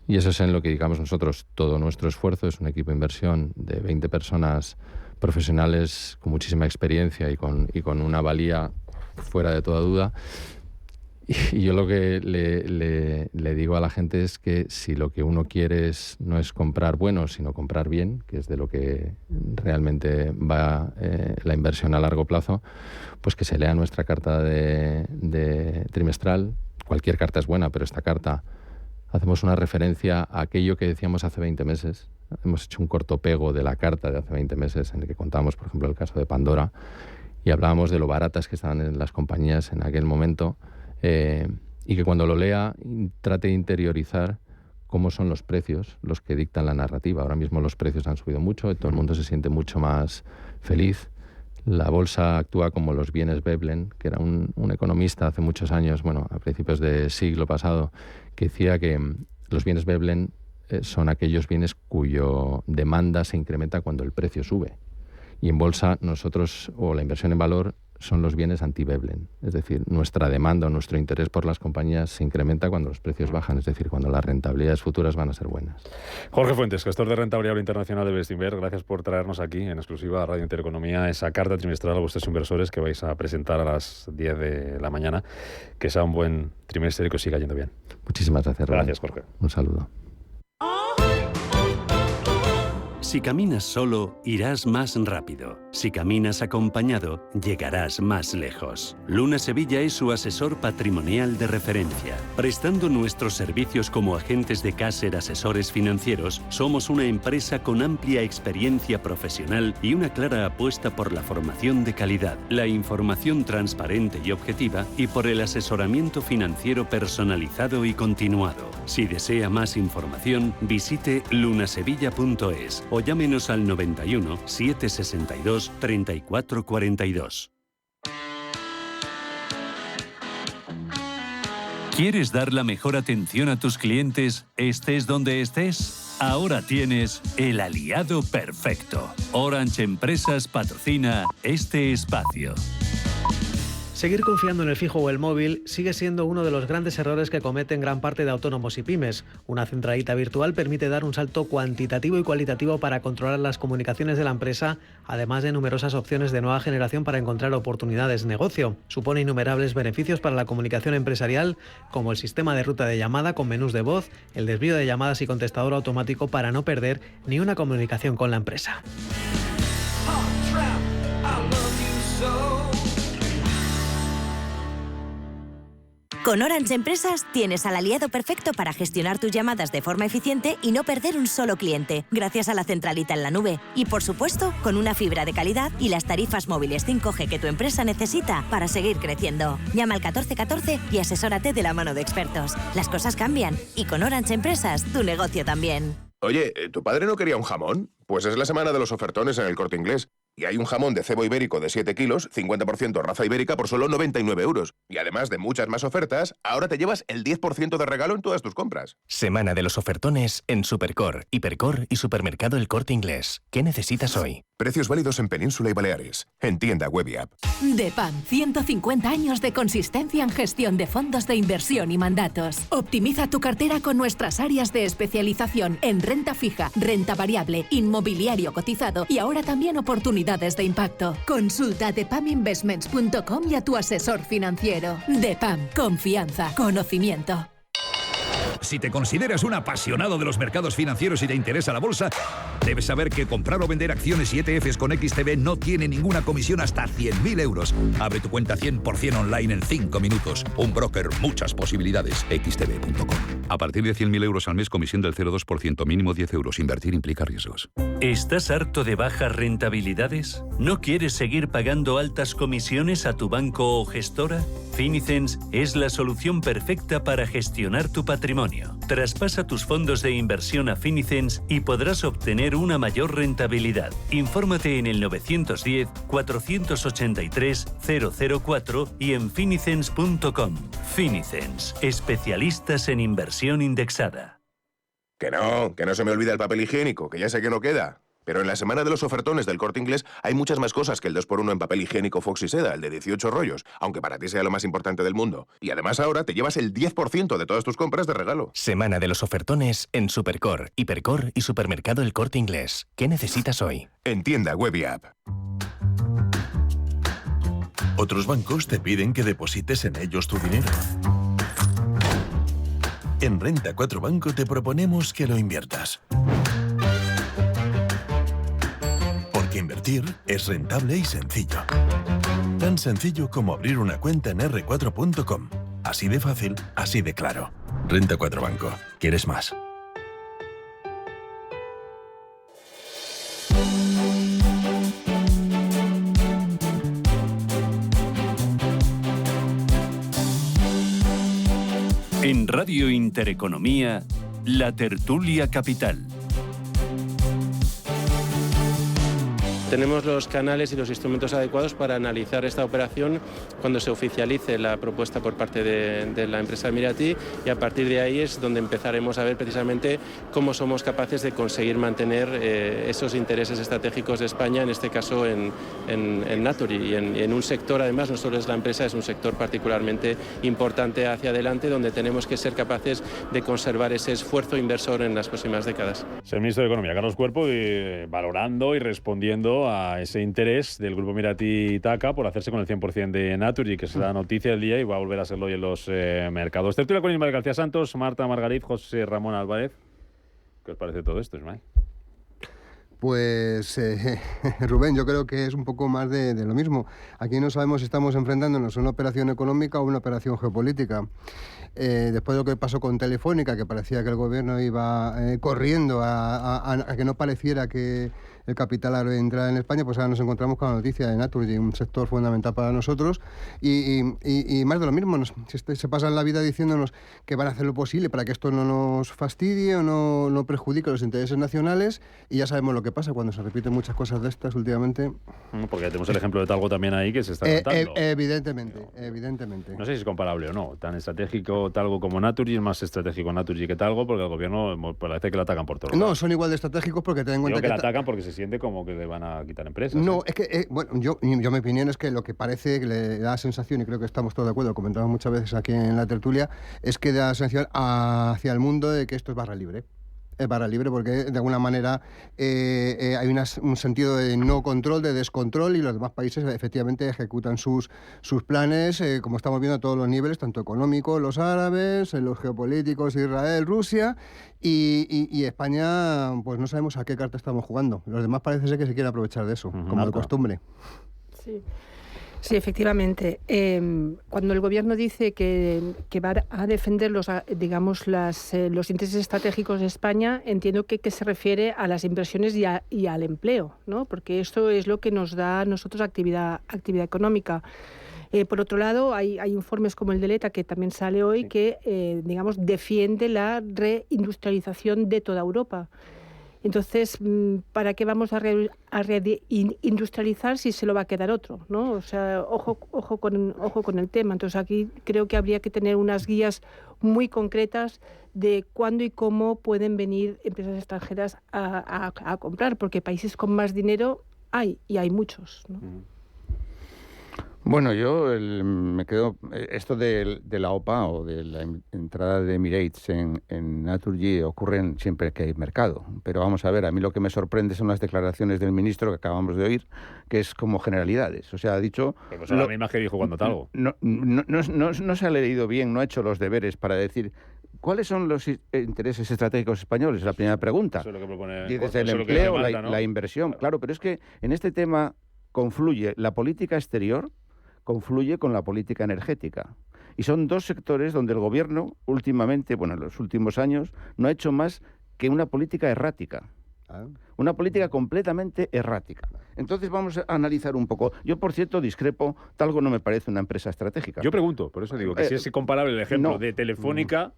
Speaker 11: Y eso es en lo que dedicamos nosotros todo nuestro esfuerzo. Es un equipo de inversión de 20 personas profesionales con muchísima experiencia y con una valía fuera de toda duda. Y yo lo que le digo a la gente es que si lo que uno quiere no es comprar bueno, sino comprar bien, que es de lo que realmente va la inversión a largo plazo, pues que se lea nuestra carta de trimestral. Cualquier carta es buena, pero esta carta hacemos una referencia a aquello que decíamos hace 20 meses. Hemos hecho un corto pego de la carta de hace 20 meses en el que contamos, por ejemplo, el caso de Pandora, y hablábamos de lo baratas que estaban en las compañías en aquel momento. Y que cuando lo lea trate de interiorizar cómo son los precios los que dictan la narrativa. Ahora mismo los precios han subido mucho y todo el mundo se siente mucho más feliz. La bolsa actúa como los bienes Veblen, que era un economista hace muchos años, bueno, a principios del siglo pasado, que decía que los bienes Veblen son aquellos bienes cuyo demanda se incrementa cuando el precio sube. Y en bolsa nosotros, o la inversión en valor, son los bienes anti-Veblen. Es decir, nuestra demanda o nuestro interés por las compañías se incrementa cuando los precios bajan, es decir, cuando las rentabilidades futuras van a ser buenas.
Speaker 1: Jorge Fuentes, gestor de renta variable internacional de Bestinver, gracias por traernos aquí en exclusiva a Radio Intereconomía esa carta trimestral a vuestros inversores que vais a presentar a las 10 de la mañana. Que sea un buen trimestre y que os siga yendo bien.
Speaker 11: Muchísimas gracias,
Speaker 1: Gracias, Jorge.
Speaker 11: Un saludo.
Speaker 2: Si caminas solo, irás más rápido. Si caminas acompañado, llegarás más lejos. Luna Sevilla es su asesor patrimonial de referencia. Prestando nuestros servicios como agentes de Caser Asesores Financieros, somos una empresa con amplia experiencia profesional y una clara apuesta por la formación de calidad, la información transparente y objetiva y por el asesoramiento financiero personalizado y continuado. Si desea más información, visite lunasevilla.es o llámenos al 91 762 3442. ¿Quieres dar la mejor atención a tus clientes, estés donde estés? Ahora tienes el aliado perfecto. Orange Empresas patrocina este espacio.
Speaker 7: Seguir confiando en el fijo o el móvil sigue siendo uno de los grandes errores que cometen gran parte de autónomos y pymes. Una centralita virtual permite dar un salto cuantitativo y cualitativo para controlar las comunicaciones de la empresa, además de numerosas opciones de nueva generación para encontrar oportunidades de negocio. Supone innumerables beneficios para la comunicación empresarial, como el sistema de ruta de llamada con menús de voz, el desvío de llamadas y contestador automático para no perder ni una comunicación con la empresa.
Speaker 18: Con Orange Empresas tienes al aliado perfecto para gestionar tus llamadas de forma eficiente y no perder un solo cliente, gracias a la centralita en la nube. Y por supuesto, con una fibra de calidad y las tarifas móviles 5G que tu empresa necesita para seguir creciendo. Llama al 1414 y asesórate de la mano de expertos. Las cosas cambian y con Orange Empresas tu negocio también.
Speaker 19: Oye, ¿tu padre no quería un jamón? Pues es la semana de los ofertones en El Corte Inglés. Y hay un jamón de cebo ibérico de 7 kilos, 50% raza ibérica por solo 99 euros. Y además de muchas más ofertas, ahora te llevas el 10% de regalo en todas tus compras.
Speaker 20: Semana de los ofertones en Supercor, Hipercor y Supermercado El Corte Inglés. ¿Qué necesitas hoy?
Speaker 19: Precios válidos en Península y Baleares. En tienda web y app.
Speaker 21: DEPAM, 150 años de consistencia en gestión de fondos de inversión y mandatos. Optimiza tu cartera con nuestras áreas de especialización en renta fija, renta variable, inmobiliario cotizado y ahora también oportunidades de impacto. Consulta depaminvestments.com y a tu asesor financiero. DEPAM, confianza, conocimiento.
Speaker 22: Si te consideras un apasionado de los mercados financieros y te interesa la bolsa, debes saber que comprar o vender acciones y ETFs con XTB no tiene ninguna comisión hasta 100.000 euros. Abre tu cuenta 100% online en 5 minutos. Un broker, muchas posibilidades. XTB.com. A partir de 100.000 euros al mes, comisión del 0,2%, mínimo 10 euros. Invertir implica riesgos.
Speaker 2: ¿Estás harto de bajas rentabilidades? ¿No quieres seguir pagando altas comisiones a tu banco o gestora? Finicens es la solución perfecta para gestionar tu patrimonio. Traspasa tus fondos de inversión a Finicens y podrás obtener una mayor rentabilidad. Infórmate en el 910-483-004 y en finicens.com. Finicens, especialistas en inversión indexada.
Speaker 19: Que no se me olvida el papel higiénico, que ya sé que no queda. Pero en la semana de los ofertones del Corte Inglés hay muchas más cosas que el 2x1 en papel higiénico Fox y Seda, el de 18 rollos, aunque para ti sea lo más importante del mundo. Y además ahora te llevas el 10% de todas tus compras de regalo.
Speaker 20: Semana de los ofertones en Supercor, Hipercor y Supermercado El Corte Inglés. ¿Qué necesitas hoy?
Speaker 19: En tienda web y app.
Speaker 23: Otros bancos te piden que deposites en ellos tu dinero. En Renta 4 Banco te proponemos que lo inviertas. Porque invertir es rentable y sencillo. Tan sencillo como abrir una cuenta en r4.com. Así de fácil, así de claro. Renta 4 Banco. ¿Quieres más?
Speaker 2: En Radio Intereconomía, la tertulia capital.
Speaker 3: Tenemos los canales y los instrumentos adecuados para analizar esta operación cuando se oficialice la propuesta por parte de la empresa Emirati, y a partir de ahí es donde empezaremos a ver precisamente cómo somos capaces de conseguir mantener esos intereses estratégicos de España, en este caso en Naturgy, y en un sector, además, no solo es la empresa, es un sector particularmente importante hacia adelante, donde tenemos que ser capaces de conservar ese esfuerzo inversor en las próximas décadas.
Speaker 1: Es el ministro de Economía, Carlos Cuerpo, valorando y respondiendo a ese interés del grupo Emirati TAQA por hacerse con el 100% de Naturgy, que es la noticia del día y va a volver a serlo hoy en los mercados. Tertulia con Ismael García Santos, Marta Margarit, José Ramón Álvarez. ¿Qué os parece todo esto, Ismael?
Speaker 15: Pues Rubén, yo creo que es un poco más de lo mismo. Aquí no sabemos si estamos enfrentándonos a una operación económica o una operación geopolítica. Después de lo que pasó con Telefónica, que parecía que el gobierno iba corriendo a que no pareciera que el capital árabe entrara en España, pues ahora nos encontramos con la noticia de Naturgy, un sector fundamental para nosotros, y más de lo mismo. Se pasan la vida diciéndonos que van a hacer lo posible para que esto no nos fastidie o no perjudique los intereses nacionales, y ya sabemos lo que pasa cuando se repiten muchas cosas de estas últimamente.
Speaker 1: Porque tenemos el ejemplo de Talgo también ahí que se está tratando.
Speaker 15: Evidentemente.
Speaker 1: No sé si es comparable o no. Tan estratégico Talgo como Naturgy, es más estratégico Naturgy que Talgo, porque el gobierno parece que lo atacan por todos lados.
Speaker 15: No, son igual de estratégicos porque ten en cuenta
Speaker 1: que la atacan porque se siente como que le van a quitar empresas.
Speaker 15: No, es que, bueno, yo mi opinión es que lo que parece, que le da la sensación, y creo que estamos todos de acuerdo, lo comentamos muchas veces aquí en la tertulia, es que da la sensación hacia el mundo de que esto es barra libre. Es barra libre porque de alguna manera hay un sentido de no control, de descontrol, y los demás países efectivamente ejecutan sus planes, como estamos viendo a todos los niveles, tanto económicos, los árabes, los geopolíticos, Israel, Rusia, y España, pues no sabemos a qué carta estamos jugando. Los demás parece ser que se quieren aprovechar de eso, como de costumbre.
Speaker 16: Sí, efectivamente. Cuando el gobierno dice que va a defender los intereses estratégicos de España, entiendo que se refiere a las inversiones y al empleo, ¿no? Porque esto es lo que nos da a nosotros actividad económica. Por otro lado, hay informes como el de ETA, que también sale hoy, que defiende la reindustrialización de toda Europa. Entonces, ¿para qué vamos a reindustrializar si se lo va a quedar otro, ¿no? O sea, ojo con el tema. Entonces, aquí creo que habría que tener unas guías muy concretas de cuándo y cómo pueden venir empresas extranjeras a comprar, porque países con más dinero hay, y hay muchos, ¿no?
Speaker 17: Bueno, yo me quedo... Esto de la OPA o de la entrada de Emirates en Naturgy ocurren siempre que hay mercado. Pero vamos a ver, a mí lo que me sorprende son las declaraciones del ministro que acabamos de oír, que es como generalidades. O sea, ha dicho...
Speaker 1: Pero son las mismas que dijo cuando Talgo.
Speaker 17: No se ha leído bien, no ha hecho los deberes para decir... ¿Cuáles son los intereses estratégicos españoles? Es la primera pregunta.
Speaker 1: Eso es lo que propone,
Speaker 17: y desde el empleo,
Speaker 1: demanda, ¿no?
Speaker 17: La inversión. Claro, pero es que en este tema confluye la política exterior, confluye con la política energética. Y son dos sectores donde el gobierno últimamente, en los últimos años, no ha hecho más que una política errática. Una política completamente errática. Entonces vamos a analizar un poco. Yo, por cierto, discrepo, Talgo no me parece una empresa estratégica.
Speaker 1: Yo pregunto, por eso digo que si es comparable el ejemplo de Telefónica,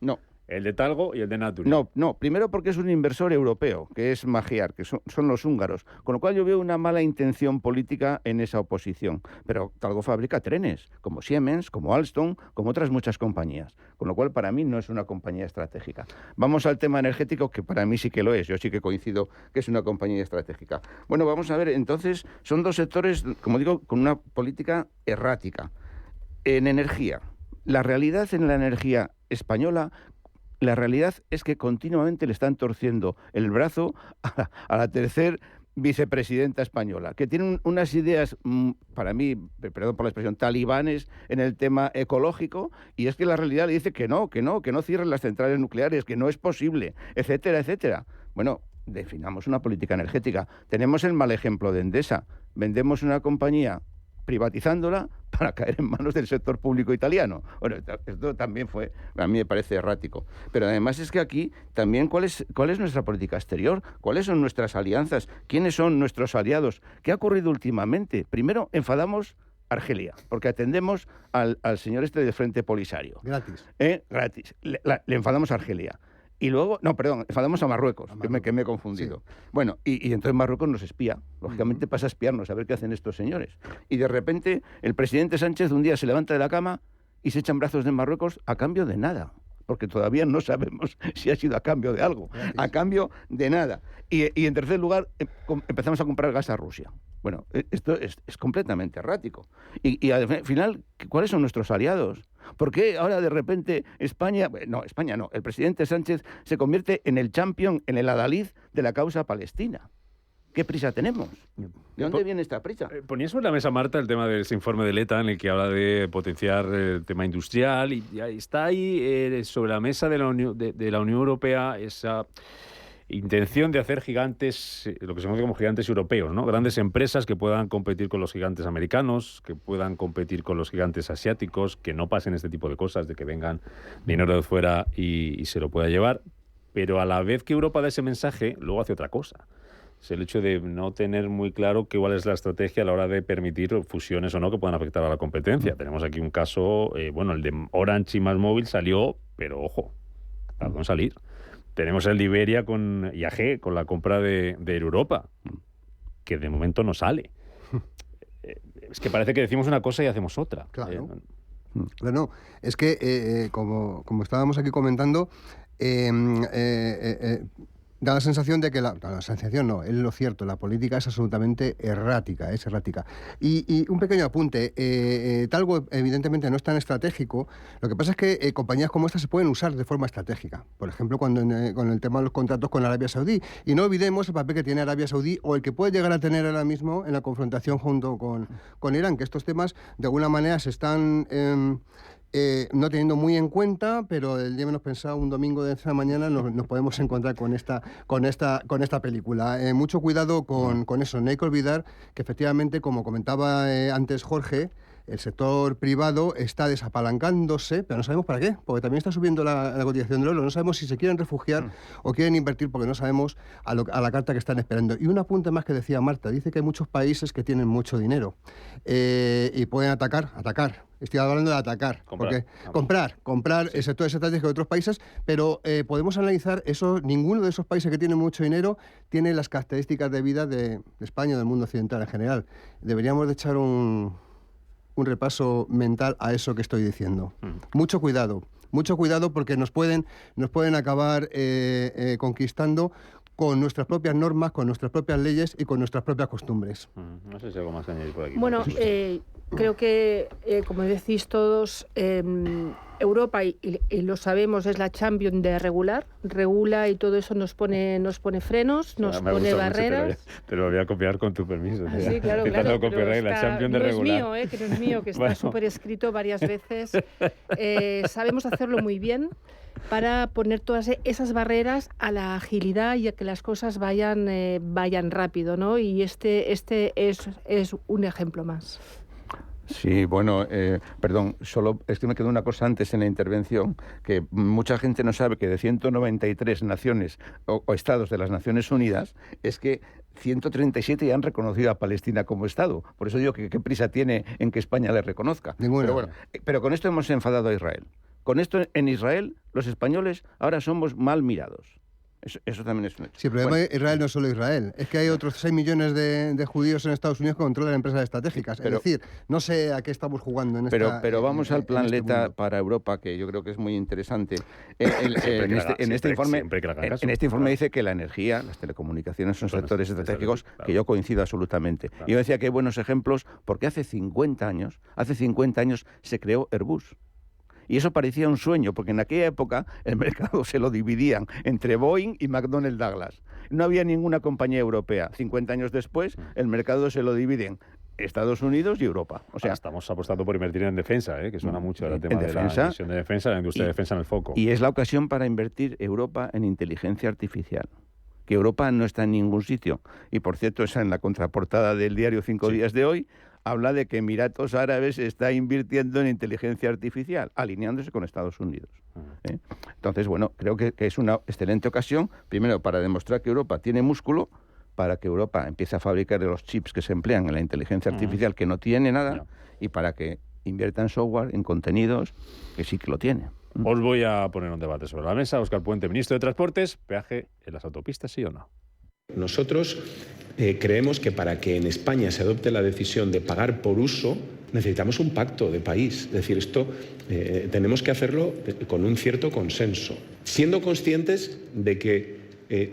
Speaker 1: el de Talgo y el de Naturgy.
Speaker 17: No, primero porque es un inversor europeo, que es Magyar, que son los húngaros, con lo cual yo veo una mala intención política en esa oposición. Pero Talgo fabrica trenes, como Siemens, como Alstom, como otras muchas compañías, con lo cual para mí no es una compañía estratégica. Vamos al tema energético, que para mí sí que lo es, yo sí que coincido que es una compañía estratégica. Bueno, vamos a ver, entonces son dos sectores, como digo, con una política errática. En energía, la realidad en la energía española... La realidad es que continuamente le están torciendo el brazo a la tercer vicepresidenta española, que tiene unas ideas, para mí, perdón por la expresión, talibanes en el tema ecológico, y es que la realidad le dice que no cierren las centrales nucleares, que no es posible, etcétera, etcétera. Bueno, definamos una política energética. Tenemos el mal ejemplo de Endesa. Vendemos una compañía privatizándola para caer en manos del sector público italiano. Bueno, esto también fue, a mí me parece errático. Pero además es que aquí también, ¿cuál es nuestra política exterior? ¿Cuáles son nuestras alianzas? ¿Quiénes son nuestros aliados? ¿Qué ha ocurrido últimamente? Primero, enfadamos Argelia, porque atendemos al señor del Frente Polisario.
Speaker 15: Gratis.
Speaker 17: Gratis. Le enfadamos a Argelia. Y luego, enfadamos a Marruecos, que me he confundido. Sí. Bueno, y entonces Marruecos nos espía. Lógicamente pasa a espiarnos, a ver qué hacen estos señores. Y de repente el presidente Sánchez un día se levanta de la cama y se echa en brazos de Marruecos a cambio de nada. Porque todavía no sabemos si ha sido a cambio de algo. A cambio de nada. Y en tercer lugar, empezamos a comprar gas a Rusia. Bueno, esto es completamente errático. Y al final, ¿cuáles son nuestros aliados? ¿Por qué ahora de repente España no, el presidente Sánchez se convierte en el champion, en el adalid de la causa palestina? ¿Qué prisa tenemos? ¿De dónde viene esta prisa?
Speaker 1: Ponía sobre la mesa, Marta, el tema de ese informe de ETA en el que habla de potenciar el tema industrial, y está ahí sobre la mesa de la Unión Europea intención de hacer gigantes, lo que se conoce como gigantes europeos, ¿no? Grandes empresas que puedan competir con los gigantes americanos, que puedan competir con los gigantes asiáticos, que no pasen este tipo de cosas, de que vengan dinero de fuera y se lo pueda llevar. Pero a la vez que Europa da ese mensaje, luego hace otra cosa. Es el hecho de no tener muy claro cuál es la estrategia a la hora de permitir fusiones o no que puedan afectar a la competencia. Tenemos aquí un caso, el de Orange y MásMóvil salió, pero ojo, tardó en salir. Tenemos el de Iberia con IAG, con la compra de Europa, que de momento no sale. Es que parece que decimos una cosa y hacemos otra.
Speaker 15: Claro. Claro, es que, como estábamos aquí comentando, da la sensación de que la sensación no, es lo cierto, la política es absolutamente errática, es errática. Y un pequeño apunte, Talgo evidentemente no es tan estratégico, lo que pasa es que compañías como esta se pueden usar de forma estratégica, por ejemplo con el tema de los contratos con Arabia Saudí, y no olvidemos el papel que tiene Arabia Saudí o el que puede llegar a tener ahora mismo en la confrontación junto con Irán, que estos temas de alguna manera se están no teniendo muy en cuenta, pero el día menos pensado, un domingo de esta mañana nos podemos encontrar con esta película. Mucho cuidado con eso. No hay que olvidar que efectivamente, como comentaba antes Jorge, el sector privado está desapalancándose, pero no sabemos para qué, porque también está subiendo la cotización del oro. No sabemos si se quieren refugiar o quieren invertir, porque no sabemos a la carta que están esperando. Y un apunte más que decía Marta, dice que hay muchos países que tienen mucho dinero y pueden atacar. Estoy hablando de atacar, comprar el sector estratégico de otros países, pero podemos analizar eso. Ninguno de esos países que tienen mucho dinero tiene las características de vida de España o del mundo occidental en general. Deberíamos de echar un repaso mental a eso que estoy diciendo. Mucho cuidado porque nos pueden acabar conquistando con nuestras propias normas, con nuestras propias leyes y con nuestras propias costumbres.
Speaker 1: No sé si algo más que añadir por aquí.
Speaker 16: Bueno, creo que, como decís todos, Europa, y lo sabemos, es la champion de regula y todo eso nos pone frenos, nos pone barreras.
Speaker 1: Te lo voy a copiar con tu permiso.
Speaker 16: Sí, claro.
Speaker 1: La champion de regular.
Speaker 16: No es mío, que está súper escrito varias veces. Sabemos hacerlo muy bien para poner todas esas barreras a la agilidad y a que las cosas vayan rápido, ¿no? Y este es un ejemplo más.
Speaker 17: Sí, bueno, perdón, solo es que me quedó una cosa antes en la intervención, que mucha gente no sabe que de 193 naciones o estados de las Naciones Unidas, es que 137 ya han reconocido a Palestina como Estado. Por eso digo que qué prisa tiene en que España le reconozca.
Speaker 15: Ninguna.
Speaker 17: Pero con esto hemos enfadado a Israel. Con esto en Israel, los españoles ahora somos mal mirados. Eso también es un hecho.
Speaker 15: Sí, el problema de Israel no es solo Israel. Es que hay otros 6 millones de judíos en Estados Unidos que controlan empresas estratégicas. Es decir, no sé a qué estamos jugando en esta...
Speaker 17: Pero vamos al plan Letta para Europa, que yo creo que es muy interesante. En este informe dice que la energía, las telecomunicaciones son sectores estratégicos que yo coincido absolutamente. Y yo decía que hay buenos ejemplos porque hace 50 años se creó Airbus. Y eso parecía un sueño, porque en aquella época el mercado se lo dividían entre Boeing y McDonnell Douglas. No había ninguna compañía europea. 50 años después, el mercado se lo dividen Estados Unidos y Europa. O sea,
Speaker 1: estamos apostando por invertir en defensa, que suena mucho el tema de la inversión de defensa, la industria de defensa en el foco.
Speaker 17: Y es la ocasión para invertir Europa en inteligencia artificial. Que Europa no está en ningún sitio. Y por cierto, esa en la contraportada del diario 5 días de hoy, habla de que Emiratos Árabes está invirtiendo en inteligencia artificial, alineándose con Estados Unidos. Entonces, bueno, creo que es una excelente ocasión, primero, para demostrar que Europa tiene músculo, para que Europa empiece a fabricar los chips que se emplean en la inteligencia artificial, que no tiene nada, y para que invierta en software, en contenidos, que sí que lo tiene.
Speaker 1: Os voy a poner un debate sobre la mesa. Óscar Puente, ministro de Transportes, peaje en las autopistas, ¿sí o no?
Speaker 9: Nosotros creemos que para que en España se adopte la decisión de pagar por uso, necesitamos un pacto de país. Es decir, esto tenemos que hacerlo con un cierto consenso, siendo conscientes de que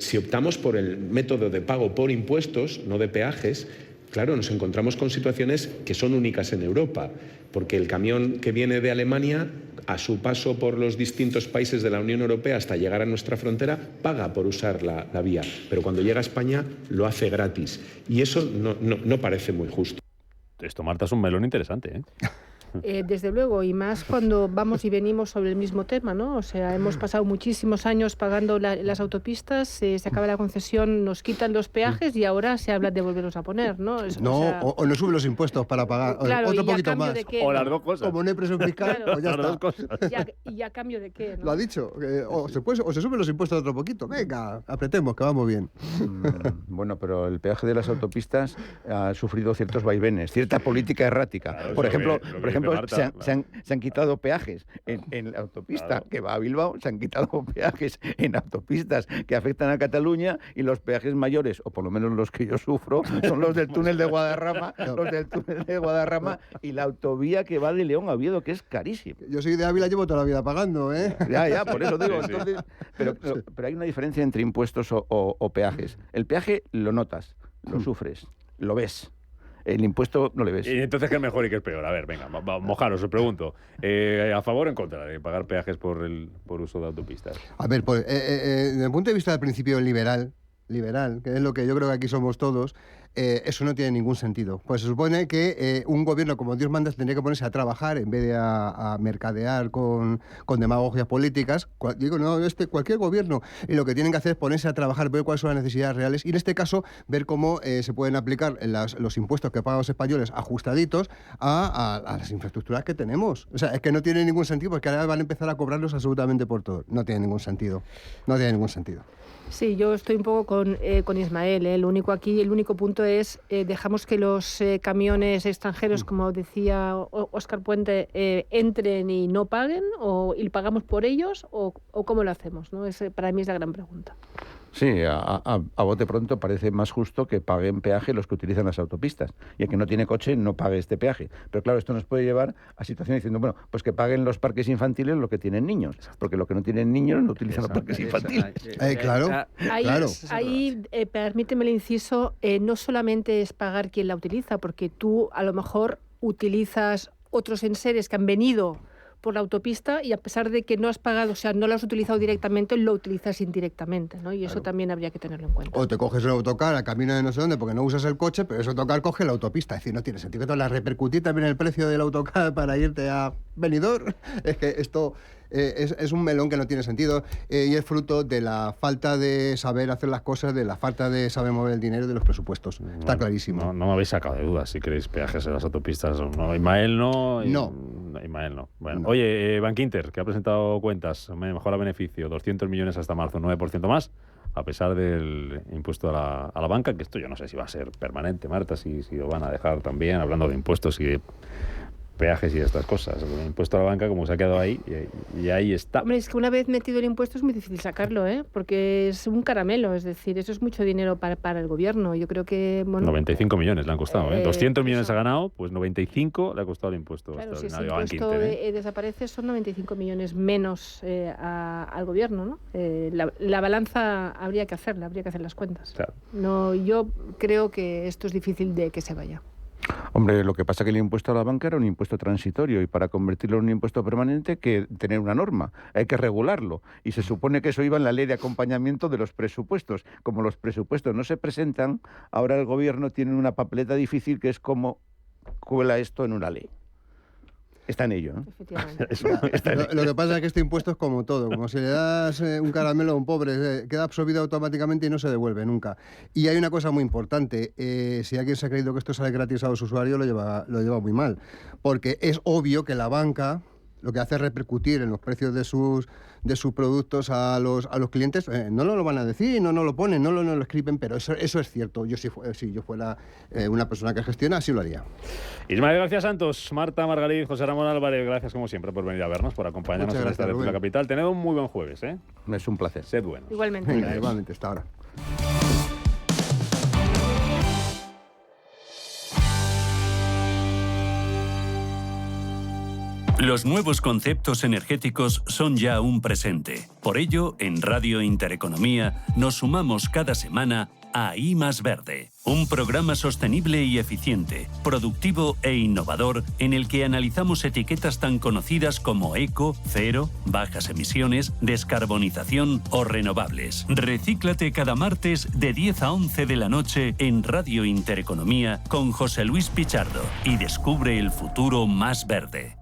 Speaker 9: si optamos por el método de pago por impuestos, no de peajes, claro, nos encontramos con situaciones que son únicas en Europa, porque el camión que viene de Alemania, a su paso por los distintos países de la Unión Europea hasta llegar a nuestra frontera, paga por usar la vía, pero cuando llega a España lo hace gratis. Y eso no parece muy justo.
Speaker 1: Esto, Marta, es un melón interesante,
Speaker 16: Desde luego, y más cuando vamos y venimos sobre el mismo tema, ¿no? O sea, hemos pasado muchísimos años pagando las autopistas, se acaba la concesión, nos quitan los peajes y ahora se habla de volverlos a poner, ¿no?
Speaker 15: O nos suben los impuestos para pagar
Speaker 16: claro,
Speaker 15: otro poquito más.
Speaker 1: O las dos cosas.
Speaker 15: Como no hay presión fiscal,
Speaker 16: Claro.
Speaker 15: pues ya
Speaker 1: Las dos
Speaker 15: está.
Speaker 1: cosas.
Speaker 16: ¿Y a cambio de qué? ¿no?
Speaker 15: Lo ha dicho. O se suben los impuestos otro poquito. Venga, apretemos, que vamos bien.
Speaker 17: Bueno, pero el peaje de las autopistas ha sufrido ciertos vaivenes, cierta política errática.
Speaker 1: Claro,
Speaker 17: por
Speaker 1: lo
Speaker 17: ejemplo,
Speaker 1: que dice Marta,
Speaker 17: se han quitado peajes en la autopista que va a Bilbao, se han quitado peajes en autopistas que afectan a Cataluña, y los peajes mayores, o por lo menos los que yo sufro, son los del túnel de Guadarrama, y la autovía que va de León a Oviedo, que es carísimo.
Speaker 15: Yo soy de Ávila, llevo toda la vida pagando, ¿eh?
Speaker 17: Ya, por eso digo.
Speaker 1: Sí, sí.
Speaker 17: Entonces, pero hay una diferencia entre impuestos o peajes. El peaje lo notas, lo sufres, lo ves. El impuesto no le ves.
Speaker 1: ¿Y entonces qué es mejor y qué es peor? A ver, venga, mojaros, os pregunto. ¿A favor o en contra de pagar peajes por uso de autopistas?
Speaker 15: A ver, pues, desde el punto de vista del principio liberal, que es lo que yo creo que aquí somos todos, eso no tiene ningún sentido. Pues se supone que un gobierno, como Dios manda, tendría que ponerse a trabajar en vez de a mercadear con demagogias políticas. Cualquier gobierno, y lo que tienen que hacer es ponerse a trabajar, ver cuáles son las necesidades reales, y en este caso ver cómo se pueden aplicar los impuestos que pagan los españoles ajustaditos a las infraestructuras que tenemos. O sea, es que no tiene ningún sentido, porque ahora van a empezar a cobrarlos absolutamente por todo. No tiene ningún sentido. No tiene ningún sentido.
Speaker 16: Sí, yo estoy un poco con Ismael. El único punto es dejamos que los camiones extranjeros, como decía Óscar Puente, entren y no paguen, y pagamos por ellos, o cómo lo hacemos, ¿no? Para mí es la gran pregunta.
Speaker 17: Sí, a bote pronto parece más justo que paguen peaje los que utilizan las autopistas, y el que no tiene coche no pague este peaje. Pero claro, esto nos puede llevar a situaciones diciendo, bueno, pues que paguen los parques infantiles los que tienen niños, porque los que no tienen niños no utilizan los parques infantiles.
Speaker 15: Claro.
Speaker 16: Ahí permíteme el inciso, no solamente es pagar quien la utiliza, porque tú a lo mejor utilizas otros enseres que han venido por la autopista y a pesar de que no has pagado, o sea, no lo has utilizado directamente, lo utilizas indirectamente, ¿no? Y eso también habría que tenerlo en cuenta.
Speaker 15: O te coges un autocar a camino de no sé dónde porque no usas el coche, pero ese autocar coge la autopista. Es decir, no tiene sentido que te la repercutir también el precio del autocar para irte a Benidorm. Es que esto es un melón que no tiene sentido y es fruto de la falta de saber hacer las cosas, de la falta de saber mover el dinero de los presupuestos. Está clarísimo.
Speaker 1: No me habéis sacado de dudas si queréis peajes en las autopistas o no. Ismael no. Ismael no. Bueno, no. Oye, Bankinter, que ha presentado cuentas, mejora beneficio, 200 millones hasta marzo, 9% más, a pesar del impuesto a la banca, que esto yo no sé si va a ser permanente, Marta, si lo van a dejar también, hablando de impuestos y de peajes y de estas cosas. El impuesto a la banca, como se ha quedado ahí, y ahí está.
Speaker 16: Hombre, es que una vez metido el impuesto es muy difícil sacarlo, porque es un caramelo, es decir, eso es mucho dinero para el gobierno. Yo creo que... Bueno,
Speaker 1: 95 millones le han costado, 200 millones ha ganado, pues 95 le ha le ha costado el impuesto.
Speaker 16: Claro, si ese impuesto desaparece, son 95 millones menos al gobierno, ¿no? La balanza habría que hacer las cuentas.
Speaker 1: Claro.
Speaker 16: No, yo creo que esto es difícil de que se vaya.
Speaker 17: Hombre, lo que pasa es que el impuesto a la banca era un impuesto transitorio y para convertirlo en un impuesto permanente hay que tener una norma, hay que regularlo. Y se supone que eso iba en la ley de acompañamiento de los presupuestos. Como los presupuestos no se presentan, ahora el gobierno tiene una papeleta difícil que es cómo cuela esto en una ley. Está en ello, ¿no?
Speaker 15: Lo que pasa es que este impuesto es como todo, como si le das un caramelo a un pobre, queda absorbido automáticamente y no se devuelve nunca. Y hay una cosa muy importante, si alguien se ha creído que esto sale gratis a los usuarios, lo lleva muy mal, porque es obvio que la banca lo que hace es repercutir en los precios de sus productos a los clientes. No lo van a decir, no lo ponen, no lo escriben, pero eso es cierto. Yo si yo fuera una persona que gestiona, así lo haría.
Speaker 1: Ismael García Santos, Marta Margalid, José Ramón Álvarez, gracias como siempre por venir a vernos, por acompañarnos en esta Tertulia Capital. Tened un muy buen jueves, ¿eh?
Speaker 17: Es un placer.
Speaker 1: Sed buenos.
Speaker 16: Igualmente.
Speaker 15: Venga, igualmente, hasta ahora.
Speaker 2: Los nuevos conceptos energéticos son ya un presente. Por ello, en Radio Intereconomía nos sumamos cada semana a I Más Verde, un programa sostenible y eficiente, productivo e innovador en el que analizamos etiquetas tan conocidas como eco, cero, bajas emisiones, descarbonización o renovables. Recíclate cada martes de 10 a 11 de la noche en Radio Intereconomía con José Luis Pichardo y descubre el futuro más verde.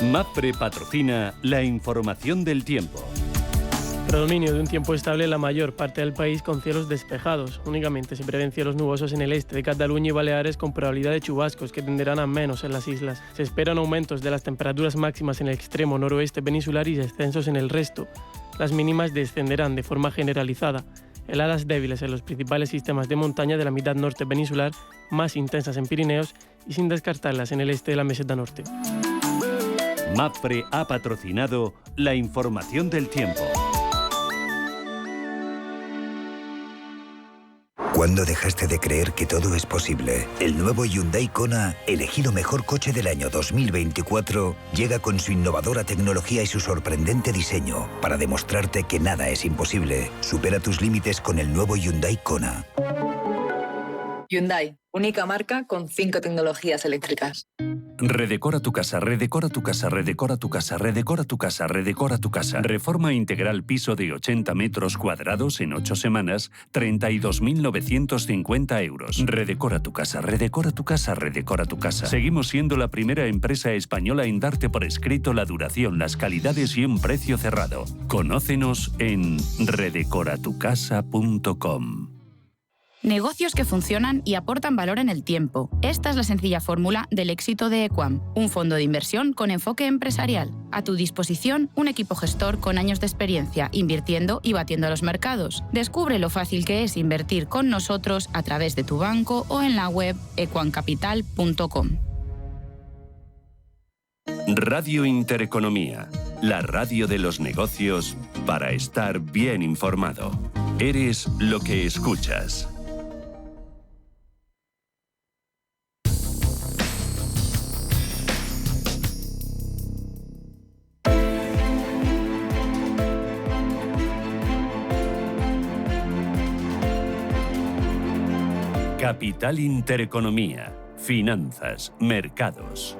Speaker 2: MAPFRE patrocina la información del tiempo.
Speaker 4: Predominio de un tiempo estable en la mayor parte del país con cielos despejados. Únicamente se prevén cielos nubosos en el este de Cataluña y Baleares con probabilidad de chubascos que tenderán a menos en las islas. Se esperan aumentos de las temperaturas máximas en el extremo noroeste peninsular y descensos en el resto. Las mínimas descenderán de forma generalizada. Heladas débiles en los principales sistemas de montaña de la mitad norte peninsular, más intensas en Pirineos y sin descartarlas en el este de la meseta norte.
Speaker 2: MAPFRE ha patrocinado la información del tiempo.
Speaker 5: ¿Cuándo dejaste de creer que todo es posible? El nuevo Hyundai Kona, elegido mejor coche del año 2024, llega con su innovadora tecnología y su sorprendente diseño para demostrarte que nada es imposible. Supera tus límites con el nuevo Hyundai Kona.
Speaker 6: Hyundai, única marca con 5 tecnologías eléctricas.
Speaker 2: Redecora tu casa, redecora tu casa, redecora tu casa, redecora tu casa, redecora tu casa. Reforma integral piso de 80 metros cuadrados en 8 semanas, 32.950 euros. Redecora tu casa, redecora tu casa, redecora tu casa. Seguimos siendo la primera empresa española en darte por escrito la duración, las calidades y un precio cerrado. Conócenos en redecoratucasa.com.
Speaker 24: Negocios que funcionan y aportan valor en el tiempo. Esta es la sencilla fórmula del éxito de Equam, un fondo de inversión con enfoque empresarial. A tu disposición, un equipo gestor con años de experiencia invirtiendo y batiendo a los mercados. Descubre lo fácil que es invertir con nosotros a través de tu banco o en la web equamcapital.com.
Speaker 2: Radio Intereconomía, la radio de los negocios para estar bien informado. Eres lo que escuchas. Capital Intereconomía, finanzas, mercados.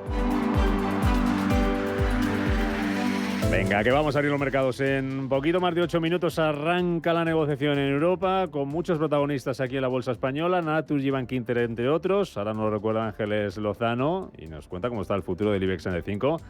Speaker 1: Venga, que vamos a abrir los mercados. En poquito más de 8 minutos arranca la negociación en Europa con muchos protagonistas aquí en la Bolsa Española, Naturgy, Bankinter, entre otros. Ahora nos lo recuerda Ángeles Lozano y nos cuenta cómo está el futuro del IBEX 35.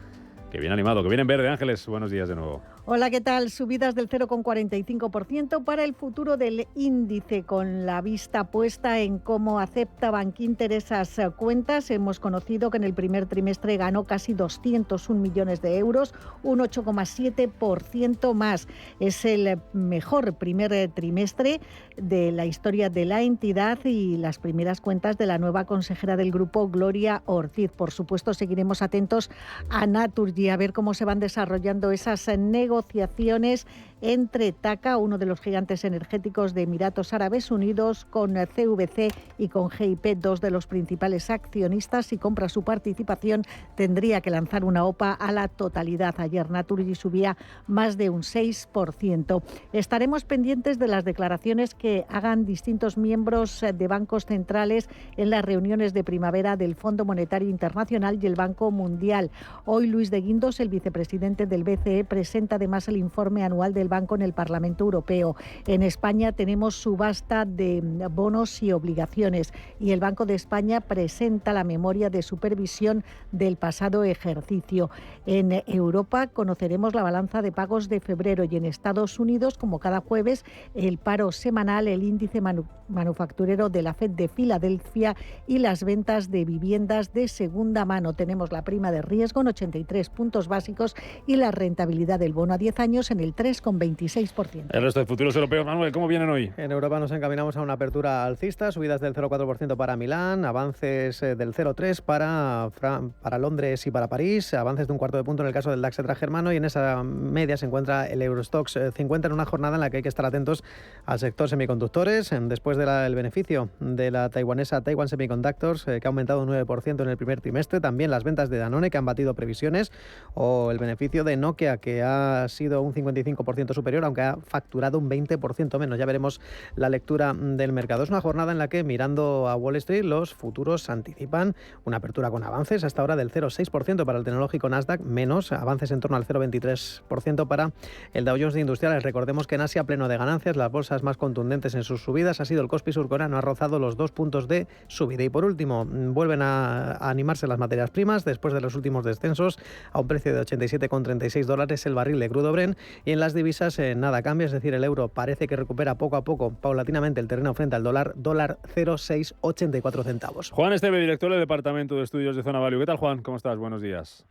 Speaker 1: Que viene animado, que viene en verde. Ángeles, buenos días de nuevo.
Speaker 25: Hola, ¿qué tal? Subidas del 0,45% para el futuro del índice, con la vista puesta en cómo acepta Bankinter esas cuentas. Hemos conocido que en el primer trimestre ganó casi 201 millones de euros, un 8,7% más. Es el mejor primer trimestre de la historia de la entidad y las primeras cuentas de la nueva consejera del grupo, Gloria Ortiz. Por supuesto, seguiremos atentos a Naturgy, a ver cómo se van desarrollando esas negociaciones entre TAQA, uno de los gigantes energéticos de Emiratos Árabes Unidos, con CVC y con GIP, dos de los principales accionistas. Si compra su participación, tendría que lanzar una OPA a la totalidad. Ayer Naturgy subía más de un 6%. Estaremos pendientes de las declaraciones que hagan distintos miembros de bancos centrales en las reuniones de primavera del Fondo Monetario Internacional y el Banco Mundial. Hoy Luis de Guindos, el vicepresidente del BCE, presenta además el informe anual del banco en el Parlamento Europeo. En España tenemos subasta de bonos y obligaciones y el Banco de España presenta la memoria de supervisión del pasado ejercicio. En Europa conoceremos la balanza de pagos de febrero y en Estados Unidos, como cada jueves, el paro semanal, el índice manufacturero de la FED de Filadelfia y las ventas de viviendas de segunda mano. Tenemos la prima de riesgo en 83 puntos básicos y la rentabilidad del bono a 10 años en el 3,25%. 0,26%.
Speaker 1: El resto de futuros europeos, Manuel, ¿cómo vienen hoy?
Speaker 7: En Europa nos encaminamos a una apertura alcista, subidas del 0,4% para Milán, avances del 0,3% para Londres y para París, avances de un cuarto de punto en el caso del DAX germano, y en esa media se encuentra el Eurostoxx 50 en una jornada en la que hay que estar atentos al sector semiconductores, después del beneficio de la taiwanesa Taiwan Semiconductors, que ha aumentado un 9% en el primer trimestre, también las ventas de Danone, que han batido previsiones, o el beneficio de Nokia, que ha sido un 55% superior, aunque ha facturado un 20% menos. Ya veremos la lectura del mercado. Es una jornada en la que, mirando a Wall Street, los futuros anticipan una apertura con avances hasta ahora del 0,6% para el tecnológico Nasdaq, menos avances en torno al 0,23% para el Dow Jones de Industriales. Recordemos que en Asia, pleno de ganancias, las bolsas más contundentes en sus subidas ha sido el Kospi surcoreano, ha rozado los 2 puntos de subida. Y por último, vuelven a animarse las materias primas después de los últimos descensos a un precio de $87,36 el barril de crudo Brent, y en las divisas nada cambia, es decir, el euro parece que recupera poco a poco, paulatinamente, el terreno frente al dólar 0,684 centavos.
Speaker 1: Juan Esteve, director del Departamento de Estudios de Zona Value. ¿Qué tal, Juan? ¿Cómo estás? Buenos días.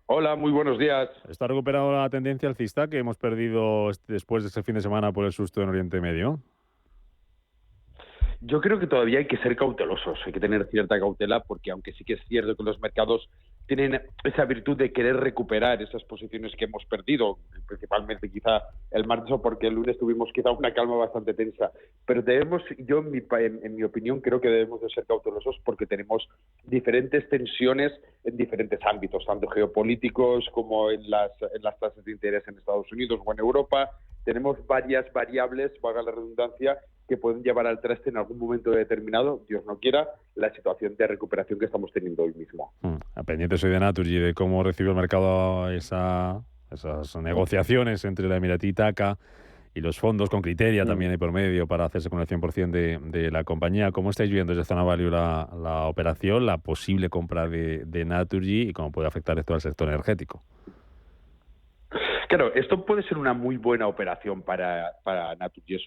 Speaker 8: Hola, muy buenos días.
Speaker 1: ¿Está recuperado la tendencia alcista que hemos perdido después de ese fin de semana por el susto en Oriente Medio?
Speaker 8: Yo creo que todavía hay que ser cautelosos, hay que tener cierta cautela, porque aunque sí que es cierto que los mercados tienen esa virtud de querer recuperar esas posiciones que hemos perdido, principalmente quizá el martes, o porque el lunes tuvimos quizá una calma bastante tensa, pero yo en mi opinión creo que debemos de ser cautelosos porque tenemos diferentes tensiones en diferentes ámbitos, tanto geopolíticos como en las tasas de interés en Estados Unidos o en Europa. Tenemos varias variables, valga la redundancia, que pueden llevar al traste en algún momento determinado, Dios no quiera, la situación de recuperación que estamos teniendo hoy mismo.
Speaker 1: Pendiente soy de Naturgy, de cómo recibe el mercado esas negociaciones entre la Emiratí y TAQA y los fondos con Criteria también hay por medio para hacerse con el 100% de la compañía. ¿Cómo estáis viendo desde Zona Value la operación, la posible compra de Naturgy y cómo puede afectar esto al sector energético?
Speaker 8: Claro, esto puede ser una muy buena operación para Naturgy.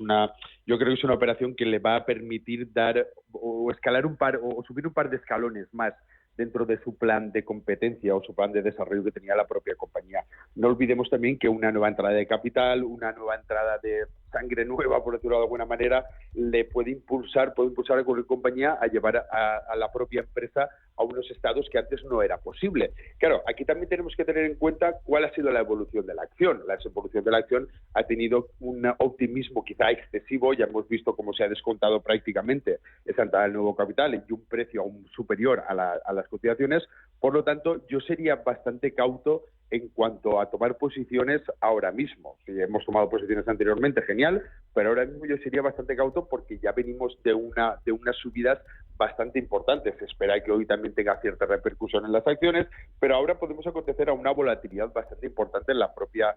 Speaker 8: Yo creo que es una operación que le va a permitir dar o escalar o subir un par de escalones más dentro de su plan de competencia o su plan de desarrollo que tenía la propia compañía. No olvidemos también que una nueva entrada de capital, una nueva entrada de sangre nueva, por decirlo de alguna manera, le puede impulsar a cualquier compañía a llevar a la propia empresa a unos estados que antes no era posible. Claro, aquí también tenemos que tener en cuenta cuál ha sido la evolución de la acción. La evolución de la acción ha tenido un optimismo quizá excesivo, ya hemos visto cómo se ha descontado prácticamente esa entrada del nuevo capital y un precio aún superior a las cotizaciones. Por lo tanto, yo sería bastante cauto en cuanto a tomar posiciones ahora mismo. Si hemos tomado posiciones anteriormente, genial, pero ahora mismo yo sería bastante cauto porque ya venimos de unas subidas bastante importantes. Se espera que hoy también tenga cierta repercusión en las acciones, pero ahora podemos acontecer a una volatilidad bastante importante en la propia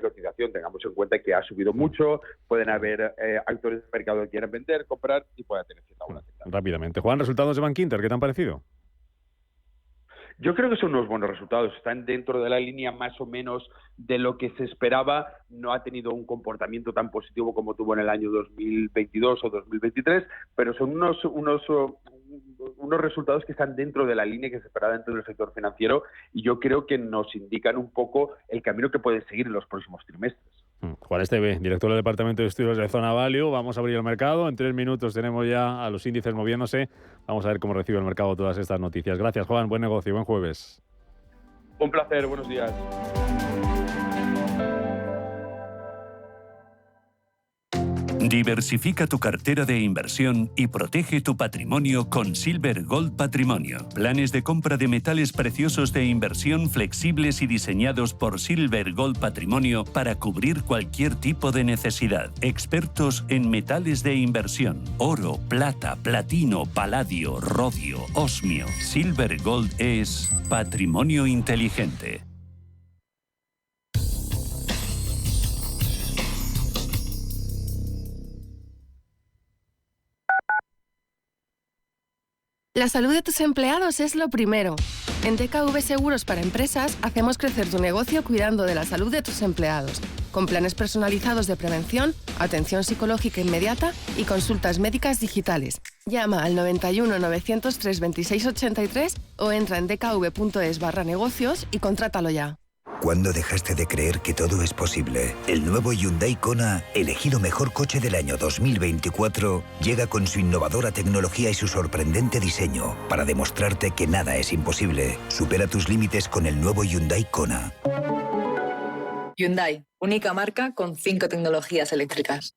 Speaker 8: cotización. Tengamos en cuenta que ha subido mucho, pueden haber actores del mercado que quieran vender, comprar y pueda tener cierta volatilidad.
Speaker 1: Rápidamente. Juan, resultados de Bankinter, ¿qué te han parecido?
Speaker 8: Yo creo que son unos buenos resultados, están dentro de la línea más o menos de lo que se esperaba, no ha tenido un comportamiento tan positivo como tuvo en el año 2022 o 2023, pero son unos resultados que están dentro de la línea que se esperaba dentro del sector financiero y yo creo que nos indican un poco el camino que puede seguir en los próximos trimestres.
Speaker 1: Juan Esteve, director del Departamento de Estudios de Zona Value. Vamos a abrir el mercado. En 3 minutos tenemos ya a los índices moviéndose. Vamos a ver cómo recibe el mercado todas estas noticias. Gracias, Juan. Buen negocio. Buen jueves.
Speaker 8: Un placer. Buenos días.
Speaker 2: Diversifica tu cartera de inversión y protege tu patrimonio con Silver Gold Patrimonio. Planes de compra de metales preciosos de inversión flexibles y diseñados por Silver Gold Patrimonio para cubrir cualquier tipo de necesidad. Expertos en metales de inversión: oro, plata, platino, paladio, rodio, osmio. Silver Gold es patrimonio inteligente.
Speaker 10: La salud de tus empleados es lo primero. En DKV Seguros para Empresas hacemos crecer tu negocio cuidando de la salud de tus empleados, con planes personalizados de prevención, atención psicológica inmediata y consultas médicas digitales. Llama al 91 903 26 83 o entra en dkv.es/negocios y contrátalo ya.
Speaker 5: ¿Cuándo dejaste de creer que todo es posible? El nuevo Hyundai Kona, elegido mejor coche del año 2024, llega con su innovadora tecnología y su sorprendente diseño para demostrarte que nada es imposible. Supera tus límites con el nuevo Hyundai Kona.
Speaker 6: Hyundai, única marca con 5 tecnologías eléctricas.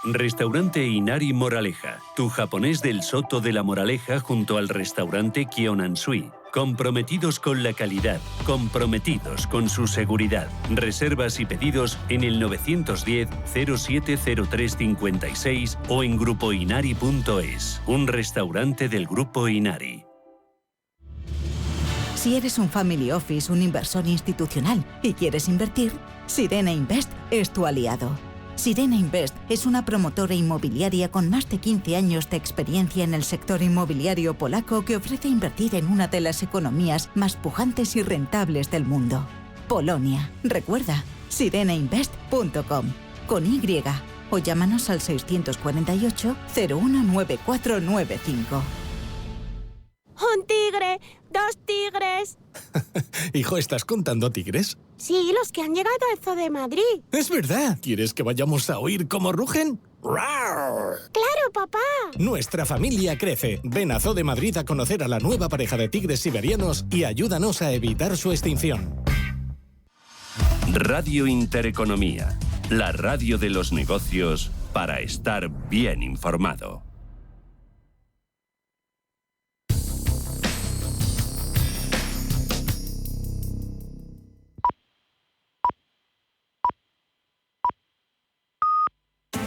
Speaker 2: Restaurante Inari Moraleja, tu japonés del Soto de la Moraleja junto al restaurante Kyonansui. Comprometidos con la calidad, comprometidos con su seguridad. Reservas y pedidos en el 910-070356 o en grupoinari.es. Un restaurante del Grupo Inari.
Speaker 11: Si eres un family office, un inversor institucional y quieres invertir, Sirena Invest es tu aliado. Sirena Invest es una promotora inmobiliaria con más de 15 años de experiencia en el sector inmobiliario polaco que ofrece invertir en una de las economías más pujantes y rentables del mundo. Polonia. Recuerda, sirenainvest.com con Y o llámanos al 648 019495.
Speaker 12: ¡Un tigre! ¡2 tigres!
Speaker 23: Hijo, ¿estás contando tigres?
Speaker 12: Sí, los que han llegado al Zoo de Madrid.
Speaker 23: Es verdad. ¿Quieres que vayamos a oír cómo rugen? ¡Rar!
Speaker 12: ¡Claro, papá!
Speaker 23: Nuestra familia crece. Ven a Zoo de Madrid a conocer a la nueva pareja de tigres siberianos y ayúdanos a evitar su extinción.
Speaker 2: Radio Intereconomía, la radio de los negocios para estar bien informado.